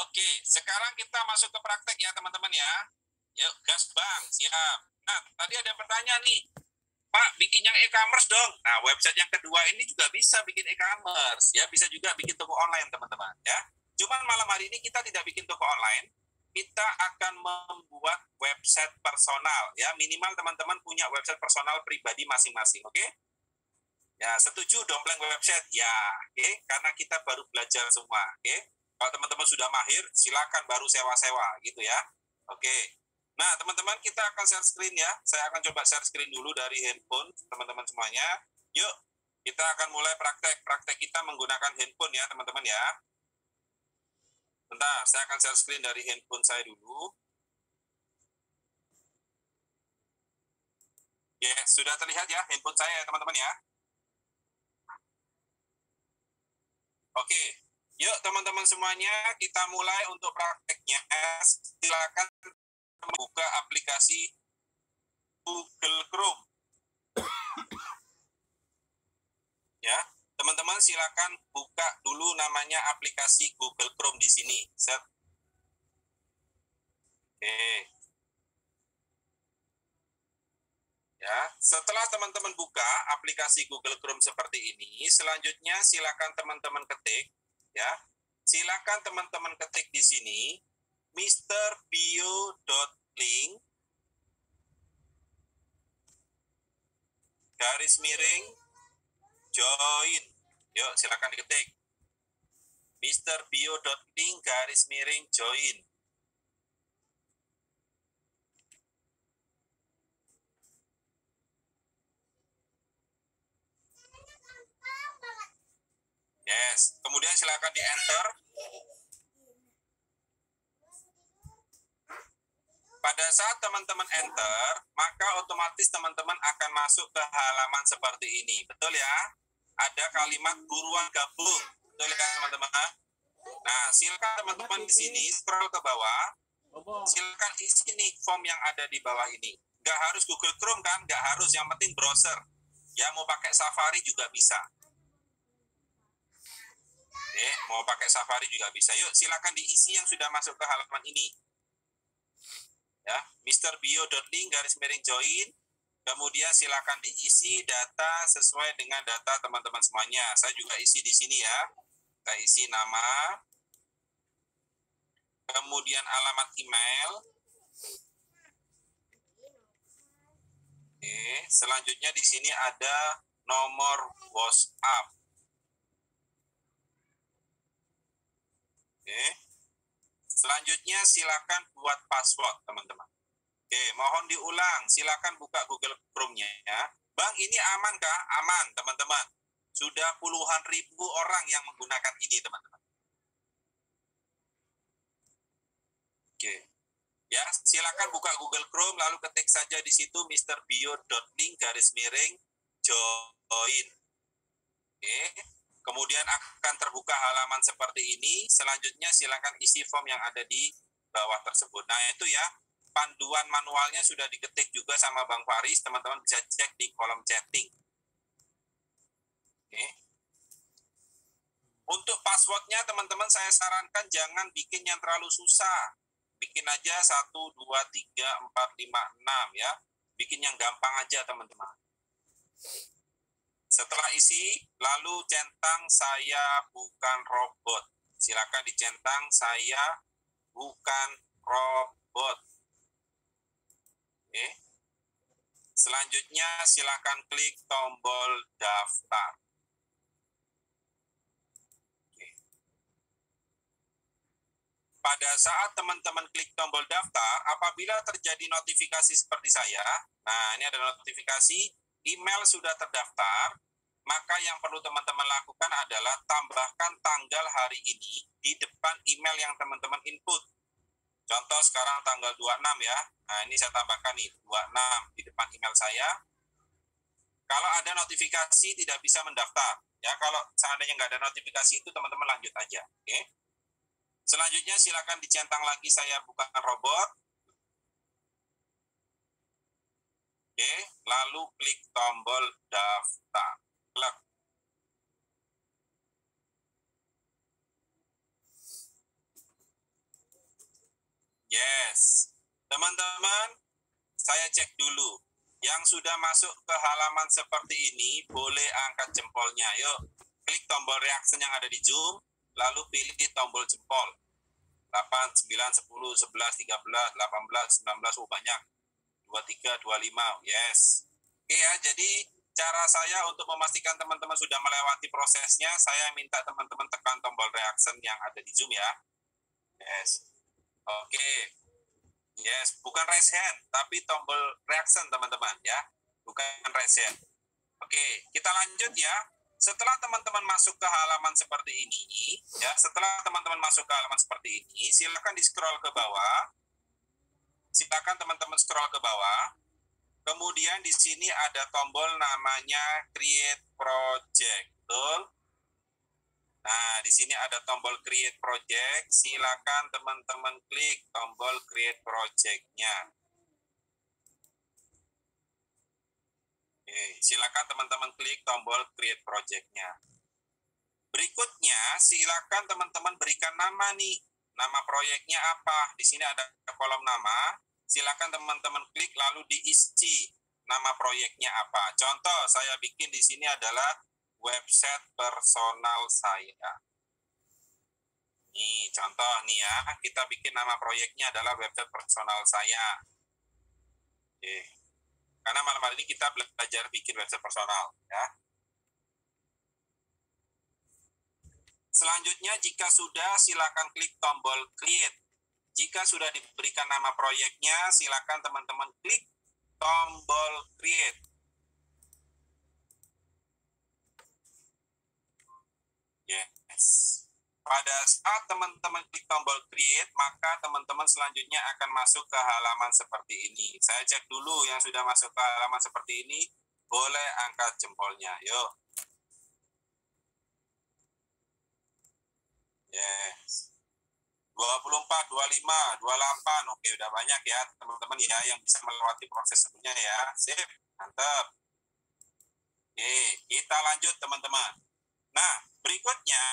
oke, sekarang kita masuk ke praktek ya teman-teman ya. Yuk, gas bang, siap. Nah, tadi ada pertanyaan nih, Pak, bikin yang e-commerce dong. Nah, website yang kedua ini juga bisa bikin e-commerce, ya, bisa juga bikin toko online teman-teman, ya. Cuman malam hari ini kita tidak bikin toko online, kita akan membuat website personal, ya. Minimal teman-teman punya website personal pribadi masing-masing, oke? Ya, setuju dompleng website? Ya, oke, karena kita baru belajar semua, oke? Kalau teman-teman sudah mahir, silakan baru sewa-sewa, gitu ya. Oke. Nah, teman-teman, kita akan share screen ya. Saya akan coba share screen dulu dari handphone, teman-teman semuanya. Yuk, kita akan mulai praktek. Praktek kita menggunakan handphone ya, teman-teman ya. Bentar, saya akan share screen dari handphone saya dulu. Ya, sudah terlihat ya handphone saya, teman-teman ya. Oke, yuk teman-teman semuanya, kita mulai untuk prakteknya. Silakan membuka aplikasi Google Chrome. Ya, teman-teman silakan buka dulu namanya aplikasi Google Chrome di sini. Set. Oke. Ya, setelah teman-teman buka aplikasi Google Chrome seperti ini, selanjutnya silakan teman-teman ketik, ya. Silakan teman-teman ketik di sini mrbio.link garis miring join. Yuk, silakan diketik. mrbio.link garis miring join. Yes, kemudian silakan di-enter. Pada saat teman-teman enter, maka otomatis teman-teman akan masuk ke halaman seperti ini. Betul ya? Ada kalimat buruan gabung. Betul ya teman-teman? Nah, silakan teman-teman di sini scroll ke bawah. Silakan isi nih form yang ada di bawah ini. Nggak harus Google Chrome kan? Nggak harus, yang penting browser. Ya, mau pakai Safari juga bisa. Mau pakai Safari juga bisa. Yuk, silakan diisi yang sudah masuk ke halaman ini. Ya, mrbio.link garis miring join. Kemudian silakan diisi data sesuai dengan data teman-teman semuanya. Saya juga isi di sini ya. Saya isi nama, kemudian alamat email. Oke, selanjutnya di sini ada nomor WhatsApp. Oke. Selanjutnya silakan buat password, teman-teman. Oke, mohon diulang. Silakan buka Google Chrome-nya ya. Bang, ini aman kah? Aman, teman-teman. Sudah puluhan ribu orang yang menggunakan ini, teman-teman. Oke. Ya, silakan buka Google Chrome lalu ketik saja di situ mrbio.link garis miring join. Oke. Kemudian akan terbuka halaman seperti ini. Selanjutnya silakan isi form yang ada di bawah tersebut. Nah, itu ya. Panduan manualnya sudah diketik juga sama Bang Faris. Teman-teman bisa cek di kolom chatting. Oke. Untuk passwordnya teman-teman saya sarankan jangan bikin yang terlalu susah. Bikin aja 1, 2, 3, 4, 5, 6 ya. Bikin yang gampang aja teman-teman. Setelah isi, lalu centang saya bukan robot. Silakan dicentang saya bukan robot. Oke. Selanjutnya silakan klik tombol daftar. Pada saat teman-teman klik tombol daftar, apabila terjadi notifikasi seperti saya, nah ini ada notifikasi, email sudah terdaftar, maka yang perlu teman-teman lakukan adalah tambahkan tanggal hari ini di depan email yang teman-teman input. Contoh sekarang tanggal 26 ya, nah ini saya tambahkan nih, 26 di depan email saya. Kalau ada notifikasi tidak bisa mendaftar, ya kalau seandainya nggak ada notifikasi itu teman-teman lanjut aja, oke? Selanjutnya silakan dicentang lagi saya bukan robot. Oke, lalu klik tombol daftar. Klik. Yes. Teman-teman, saya cek dulu. Yang sudah masuk ke halaman seperti ini, boleh angkat jempolnya. Yuk, klik tombol reaction yang ada di Zoom, lalu pilih tombol jempol. 8, 9, 10, 11, 13, 18, 19, oh banyak. 23, 25, yes. Oke ya, jadi cara saya untuk memastikan teman-teman sudah melewati prosesnya, saya minta teman-teman tekan tombol reaction yang ada di Zoom ya. Yes. Oke. Yes, bukan raise hand, tapi tombol reaction teman-teman ya. Bukan raise hand. Oke, kita lanjut ya. Setelah teman-teman masuk ke halaman seperti ini, ya, setelah teman-teman masuk ke halaman seperti ini, silakan di-scroll ke bawah. Silakan teman-teman scroll ke bawah. Kemudian di sini ada tombol namanya Create Project, betul? Nah, di sini ada tombol Create Project. Silakan teman-teman klik tombol Create Project-nya. Silakan teman-teman klik tombol Create Project-nya. Berikutnya, silakan teman-teman berikan nama nih. Nama proyeknya apa? Di sini ada kolom nama. Silakan teman-teman klik lalu diisi nama proyeknya apa. Contoh saya bikin di sini adalah website personal saya. Nih, contoh nih ya, kita bikin nama proyeknya adalah website personal saya. Oke. Karena malam hari ini kita belajar bikin website personal ya. Selanjutnya jika sudah silakan klik tombol create. Jika sudah diberikan nama proyeknya, silakan teman-teman klik tombol create. Yes. Pada saat teman-teman klik tombol create, maka teman-teman selanjutnya akan masuk ke halaman seperti ini. Saya cek dulu yang sudah masuk ke halaman seperti ini, boleh angkat jempolnya. Yuk. Yes. 24, 25, 28. Oke, udah banyak ya teman-teman ya yang bisa melewati proses sebelumnya ya. Sip, mantap. Oke, kita lanjut teman-teman. Nah, berikutnya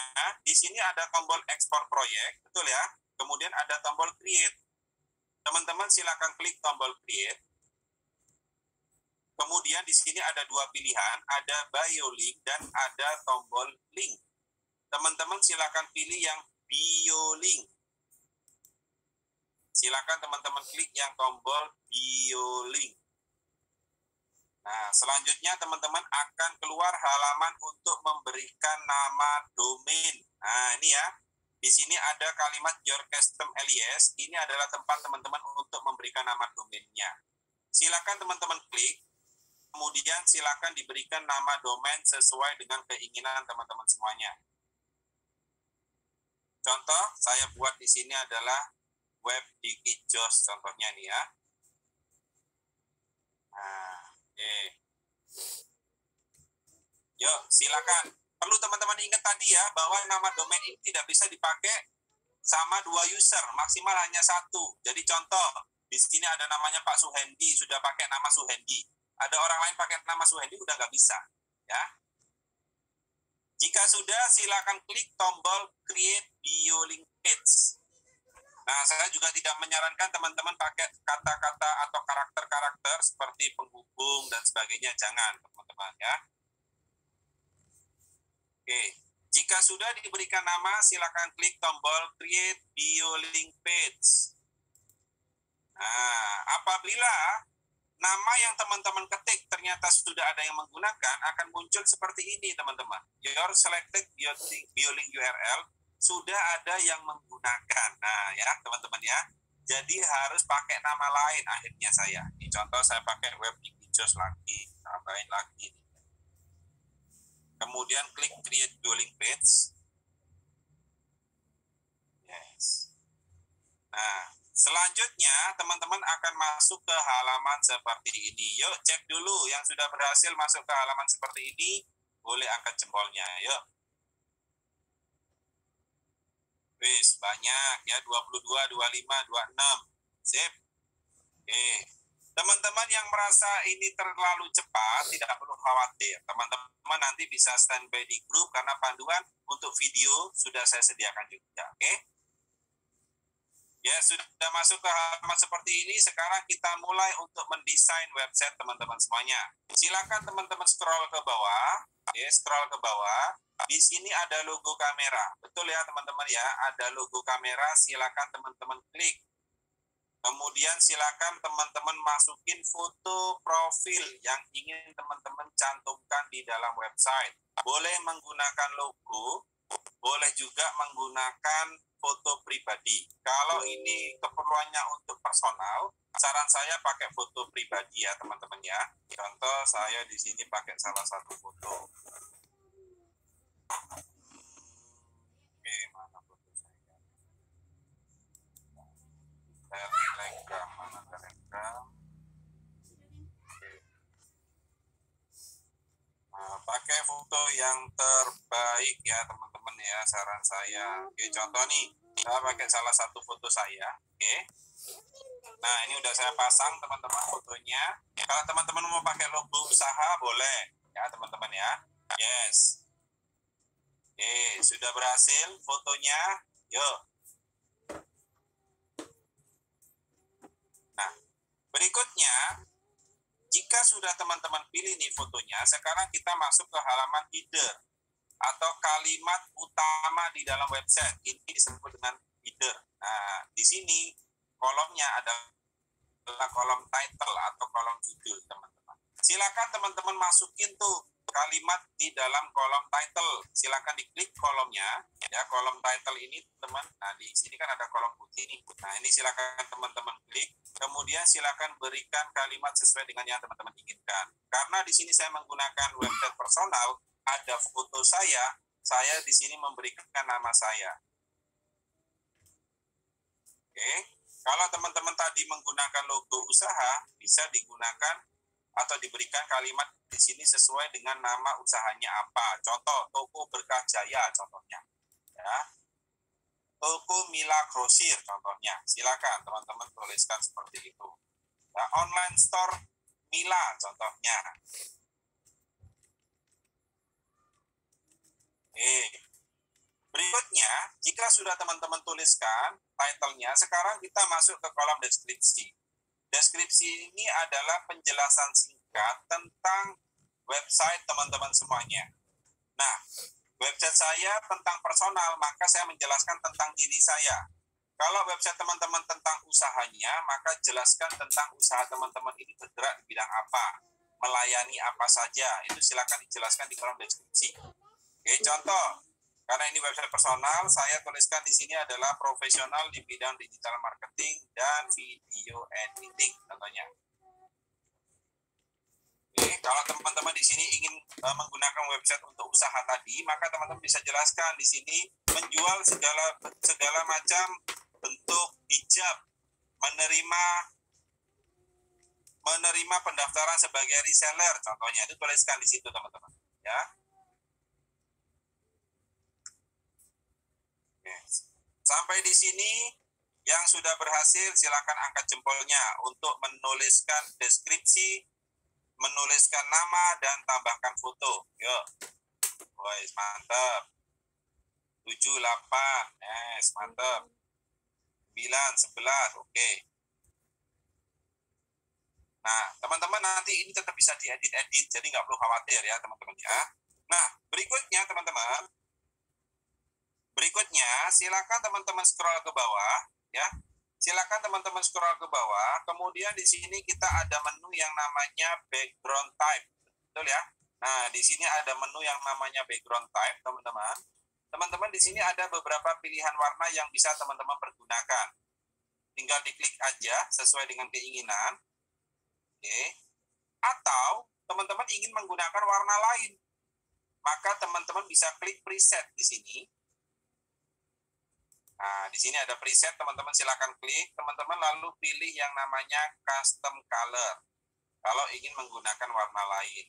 di sini ada tombol ekspor proyek, betul ya? Kemudian ada tombol create. Teman-teman silakan klik tombol create. Kemudian di sini ada dua pilihan, ada bio link dan ada tombol link. Teman-teman silakan pilih yang bio link. Silakan teman-teman klik yang tombol bio link. Nah, selanjutnya teman-teman akan keluar halaman untuk memberikan nama domain. Nah, ini ya. Di sini ada kalimat your custom alias. Ini adalah tempat teman-teman untuk memberikan nama domainnya. Silakan teman-teman klik. Kemudian silakan diberikan nama domain sesuai dengan keinginan teman-teman semuanya. Contoh, saya buat di sini adalah webdikijos contohnya nih ya. Nah, oke. Yuk, silakan. Perlu teman-teman ingat tadi ya, bahwa nama domain ini tidak bisa dipakai sama dua user, maksimal hanya satu. Jadi contoh, di sini ada namanya Pak Suhendi, sudah pakai nama Suhendi. Ada orang lain pakai nama Suhendi, udah nggak bisa. Ya. Jika sudah, silakan klik tombol Create Bio Link Page. Nah, saya juga tidak menyarankan teman-teman pakai kata-kata atau karakter-karakter seperti penghubung dan sebagainya. Jangan, teman-teman ya. Oke, jika sudah diberikan nama, silakan klik tombol Create Bio Link Page. Nah, apabila nama yang teman-teman ketik ternyata sudah ada yang menggunakan, akan muncul seperti ini, teman-teman. Your selected bio link URL sudah ada yang menggunakan. Nah, ya, teman-teman ya. Jadi harus pakai nama lain akhirnya saya. Ini contoh saya pakai webdikijos lagi, tambahin lagi. Kemudian klik create bio link page. Yes. Nah, selanjutnya teman-teman akan masuk ke halaman seperti ini. Yuk cek dulu yang sudah berhasil masuk ke halaman seperti ini, boleh angkat jempolnya. Yuk. Wis, banyak ya, 22, 25, 26. Sip. Oke. Teman-teman yang merasa ini terlalu cepat, tidak perlu khawatir. Teman-teman nanti bisa standby di grup karena panduan untuk video sudah saya sediakan juga. Oke. Ya, sudah masuk ke halaman seperti ini. Sekarang kita mulai untuk mendesain website teman-teman semuanya. Silakan teman-teman scroll ke bawah. Oke, scroll ke bawah. Di sini ada logo kamera. Betul ya teman-teman ya, ada logo kamera. Silakan teman-teman klik. Kemudian silakan teman-teman masukin foto profil yang ingin teman-teman cantumkan di dalam website. Boleh menggunakan logo, boleh juga menggunakan foto pribadi. Kalau ini keperluannya untuk personal, saran saya pakai foto pribadi ya teman-teman ya. Contoh saya di sini pakai salah satu foto. Oke, mana foto saya? Telegram, mana Telegram? Nah, pakai foto yang terbaik ya teman-teman ya, saran saya. Oke, contoh nih, saya pakai salah satu foto saya. Oke. Nah, ini udah saya pasang teman-teman fotonya. Kalau teman-teman mau pakai logo usaha boleh ya teman-teman ya. Yes. Oke, sudah berhasil fotonya. Yuk. Nah, berikutnya jika sudah teman-teman pilih nih fotonya, sekarang kita masuk ke halaman header atau kalimat utama di dalam website. Ini disebut dengan header. Nah, di sini kolomnya adalah kolom title atau kolom judul, teman-teman. Silakan teman-teman masukin tuh kalimat di dalam kolom title. Silakan diklik kolomnya, ya kolom title ini, teman. Nah, di sini kan ada kolom putih nih. Nah, ini silakan teman-teman klik. Kemudian silakan berikan kalimat sesuai dengan yang teman-teman inginkan. Karena di sini saya menggunakan website personal, ada foto saya di sini memberikan nama saya. Oke. Kalau teman-teman tadi menggunakan logo usaha, bisa digunakan atau diberikan kalimat di sini sesuai dengan nama usahanya apa. Contoh, Toko Berkah Jaya contohnya. Ya. Toko Mila Grosir contohnya. Silakan teman-teman tuliskan seperti itu. Nah, online store Mila contohnya. Berikutnya, jika sudah teman-teman tuliskan title-nya, sekarang kita masuk ke kolom deskripsi. Deskripsi ini adalah penjelasan singkat tentang website teman-teman semuanya. Nah, website saya tentang personal, maka saya menjelaskan tentang diri saya. Kalau website teman-teman tentang usahanya, maka jelaskan tentang usaha teman-teman ini bergerak di bidang apa, melayani apa saja. Itu silakan dijelaskan di kolom deskripsi. Oke, contoh. Karena ini website personal, saya tuliskan di sini adalah profesional di bidang digital marketing dan video editing, contohnya. Oke, kalau teman-teman di sini ingin menggunakan website untuk usaha tadi, maka teman-teman bisa jelaskan di sini menjual segala macam bentuk hijab, menerima pendaftaran sebagai reseller, contohnya itu tuliskan di situ teman-teman, ya. Sampai di sini yang sudah berhasil silakan angkat jempolnya untuk menuliskan deskripsi, menuliskan nama dan tambahkan foto. Yuk. Guys, mantap. 7, 8. Yes, mantap. 9, 11. Oke. Nah, teman-teman nanti ini tetap bisa diedit-edit, jadi nggak perlu khawatir ya teman-teman ya. Nah, berikutnya teman-teman. Berikutnya, silakan teman-teman scroll ke bawah, ya. Silakan teman-teman scroll ke bawah. Kemudian di sini kita ada menu yang namanya background type, betul ya? Nah, di sini ada menu yang namanya background type, teman-teman. Teman-teman di sini ada beberapa pilihan warna yang bisa teman-teman pergunakan. Tinggal diklik aja sesuai dengan keinginan. Oke. Atau teman-teman ingin menggunakan warna lain, maka teman-teman bisa klik preset di sini. Nah, di sini ada preset, teman-teman silakan klik, teman-teman lalu pilih yang namanya custom color kalau ingin menggunakan warna lain.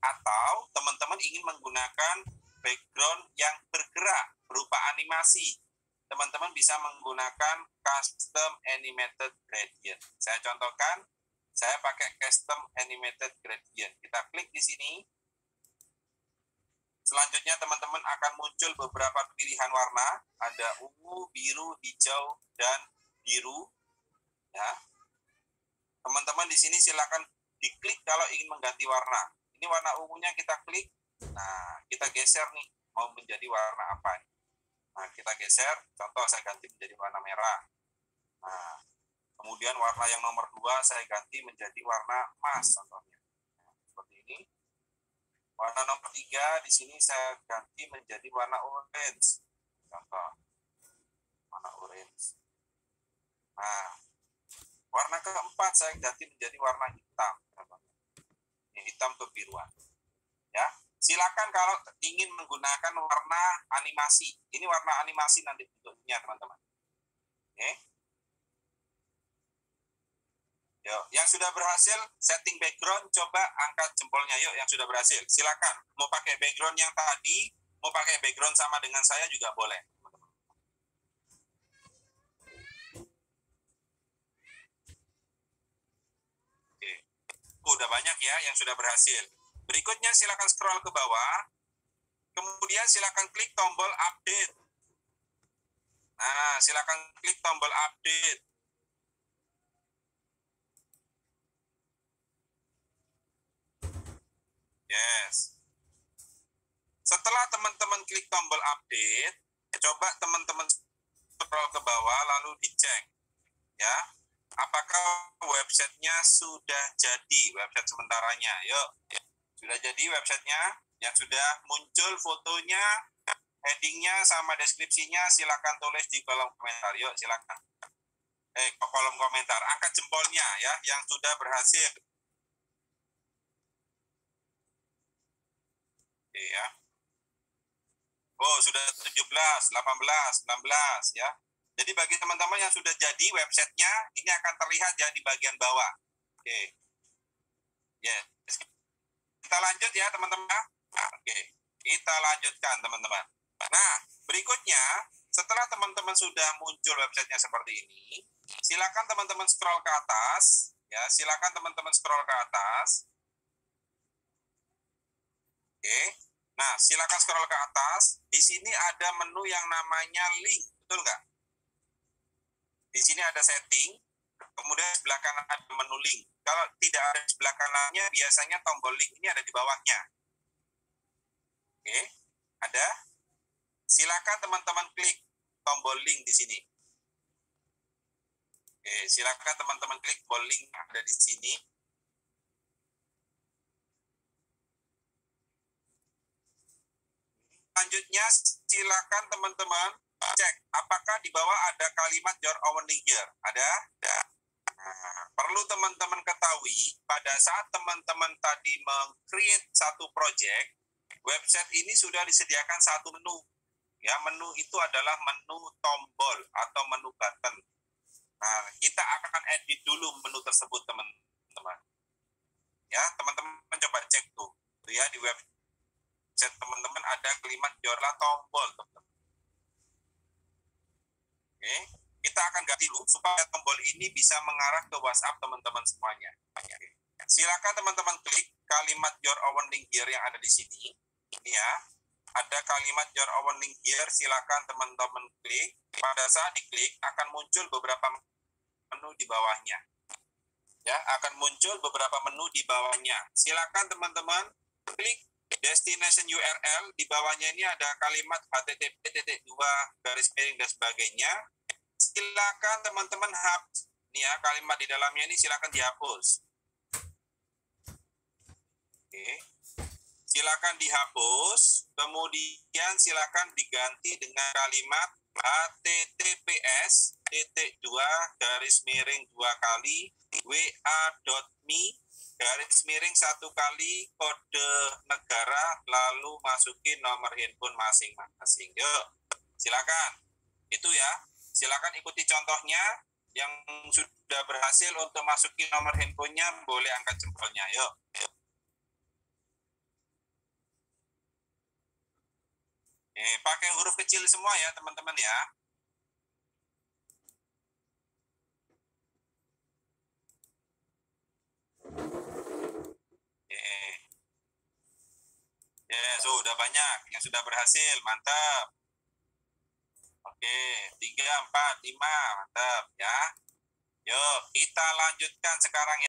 Atau teman-teman ingin menggunakan background yang bergerak berupa animasi. Teman-teman bisa menggunakan custom animated gradient. Saya contohkan, saya pakai custom animated gradient. Kita klik di sini. Selanjutnya teman-teman akan muncul beberapa pilihan warna, ada ungu, biru, hijau, dan biru, ya. Teman-teman di sini silakan diklik kalau ingin mengganti warna. Ini warna ungunya kita klik. Nah, kita geser nih, mau menjadi warna apa? Nah, kita geser. Contoh saya ganti menjadi warna merah. Nah, kemudian warna yang nomor 2 saya ganti menjadi warna emas contohnya. Nah, seperti ini. Warna nomor 3 di sini saya ganti menjadi warna orange. Contoh. Warna orange. Nah, warna keempat saya ganti menjadi warna hitam. Ini hitam kebiruan. Ya, silakan kalau ingin menggunakan warna animasi. Ini warna animasi nanti bentuknya, teman-teman. Oke. Yuk, yang sudah berhasil setting background, coba angkat jempolnya. Yuk, yang sudah berhasil. Silakan. Mau pakai background yang tadi, mau pakai background sama dengan saya juga boleh. Udah banyak ya yang sudah berhasil. Berikutnya silakan scroll ke bawah. Kemudian silakan klik tombol update. Nah, silakan klik tombol update. Yes. Setelah teman-teman klik tombol update, coba teman-teman scroll ke bawah lalu dicek. Ya. Apakah websitenya sudah jadi, website sementaranya? Yuk, sudah jadi websitenya, yang sudah muncul fotonya, headingnya sama deskripsinya, silakan tulis di kolom komentar. Yuk, silakan. Kolom komentar, angkat jempolnya ya, yang sudah berhasil. Oke ya. Oh, sudah 17, 18, 16 ya. Jadi bagi teman-teman yang sudah jadi websitenya, ini akan terlihat ya di bagian bawah. Oke. Yes. Kita lanjut ya teman-teman. Oke. Kita lanjutkan teman-teman. Nah, berikutnya, setelah teman-teman sudah muncul websitenya seperti ini, silakan teman-teman scroll ke atas. Ya, silakan teman-teman scroll ke atas. Oke. Nah, silakan scroll ke atas. Di sini ada menu yang namanya link. Betul nggak? Di sini ada setting, kemudian sebelah kanan ada menu link. Kalau tidak ada di sebelah kanannya, biasanya tombol link ini ada di bawahnya. Oke, ada. Silakan teman-teman klik tombol link di sini. Oke, silakan teman-teman klik tombol link yang ada di sini. Selanjutnya, silakan teman-teman cek apakah di bawah ada kalimat your own link here. Ada? Nah, perlu teman-teman ketahui, pada saat teman-teman tadi meng-create satu project, website ini sudah disediakan satu menu. Ya, menu itu adalah menu tombol atau menu button. Nah, kita akan edit dulu menu tersebut, teman-teman. Ya, teman-teman coba cek tuh. Ya, di website teman-teman ada kalimat jorla tombol, teman-teman. Oke, kita akan ganti dulu supaya tombol ini bisa mengarah ke WhatsApp teman-teman semuanya. Silakan teman-teman klik kalimat your own link here yang ada di sini. Ini ya, ada kalimat your own link here. Silakan teman-teman klik. Pada saat diklik akan muncul beberapa menu di bawahnya. Ya, akan muncul beberapa menu di bawahnya. Silakan teman-teman klik destination URL. Di bawahnya ini ada kalimat http://2 dan sebagainya. Silakan teman-teman hapus. Ini ya, kalimat di dalamnya ini silakan dihapus. Oke. Silakan dihapus, kemudian silakan diganti dengan kalimat https://wa.me/1 kode negara lalu masukin nomor handphone masing-masing. Yuk, silakan. Itu ya. Silakan ikuti contohnya. Yang sudah berhasil untuk masukin nomor handphonenya boleh angkat jempolnya. Yuk. Pakai huruf kecil semua ya teman-teman ya. Sudah banyak yang sudah berhasil, mantap. Oke, 3, 4, 5, mantap ya. Yuk, kita lanjutkan sekarang